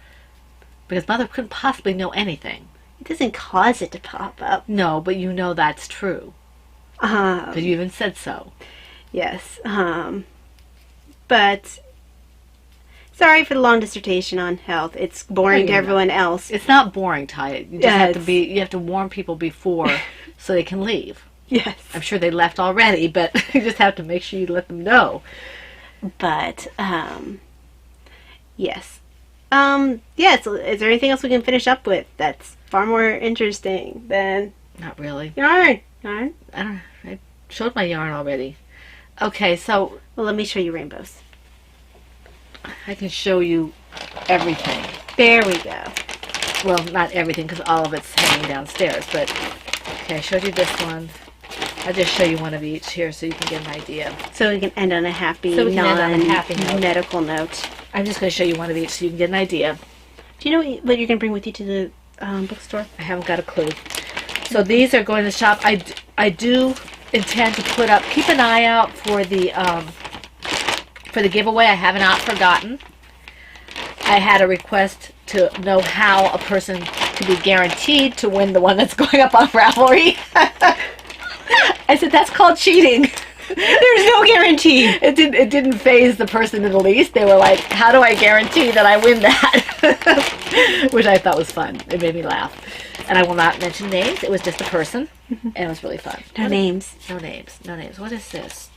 Because Mother couldn't possibly know anything. It doesn't cause it to pop up. No, but you know that's true. Because you even said so. Yes. But... Sorry for the long dissertation on health. It's boring to everyone else. It's not boring, Ty. You just you have to warn people before so they can leave. Yes. I'm sure they left already, but you just have to make sure you let them know. But yes. Yeah, so is there anything else we can finish up with that's far more interesting than Not really. yarn? I showed my yarn already. Okay, so Well, let me show you rainbows. I can show you everything. There we go. Well, not everything, because all of it's hanging downstairs, but okay, I showed you this one. I'll just show you one of each here so you can get an idea. So we can end on a happy, So we can end on a happy note. medical note. I'm just going to show you one of each so you can get an idea. Do you know what you're going to bring with you to the bookstore? I haven't got a clue. So these are going to shop. I do intend to put up, keep an eye out for the giveaway. I have not forgotten. I had a request to know how a person could be guaranteed to win the one that's going up on Ravelry. I said, that's called cheating. There's no guarantee. It didn't faze the person in the least. They were like, how do I guarantee that I win that? Which I thought was fun. It made me laugh. And I will not mention names. It was just a person. And it was really fun. No names. No names. No names. What is this?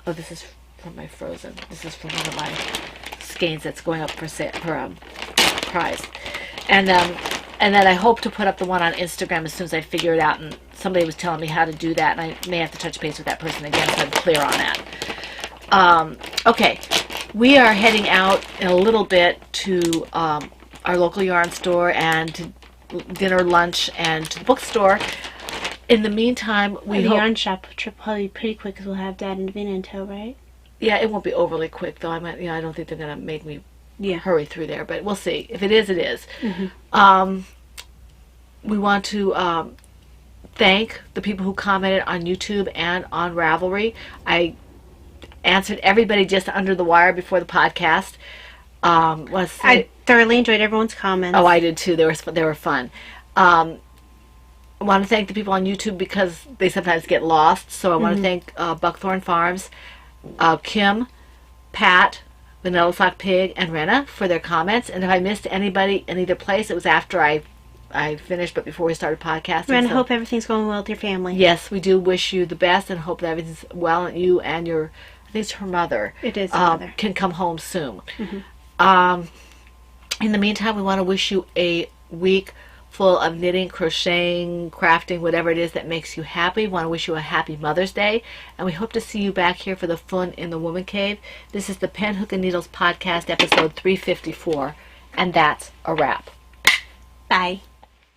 Oh, this is from my Frozen. This is from one of my skeins that's going up for prize. And then I hope to put up the one on Instagram as soon as I figure it out. And somebody was telling me how to do that, and I may have to touch base with that person again so I'm clear on that. Okay, we are heading out in a little bit to our local yarn store and to dinner, lunch, and to the bookstore. In the meantime, The yarn shop trip probably pretty quick because we'll have Dad and Davina in tow, right? Yeah, it won't be overly quick though. I don't think they're gonna make me hurry through there, but we'll see. If it is, it is. Mm-hmm. We want to thank the people who commented on YouTube and on Ravelry. I answered everybody just under the wire before the podcast. I thoroughly enjoyed everyone's comments. Oh, I did too. They were fun. I want to thank the people on YouTube because they sometimes get lost. So I want to thank Buckthorn Farms, Kim, Pat, Vanilla Sock Pig, and Rena for their comments. And if I missed anybody in either place, it was after I finished, but before we started podcasting. Rena, hope everything's going well with your family. Yes, we do wish you the best and hope that everything's well and you and your, I think it's her mother. It is her mother. Can come home soon. In the meantime, we want to wish you a week full of knitting, crocheting, crafting, whatever it is that makes you happy. We want to wish you a happy Mother's Day, and we hope to see you back here for the fun in the Woman Cave. This is the Pen, Hook, and Needles podcast, episode 354, and that's a wrap. Bye.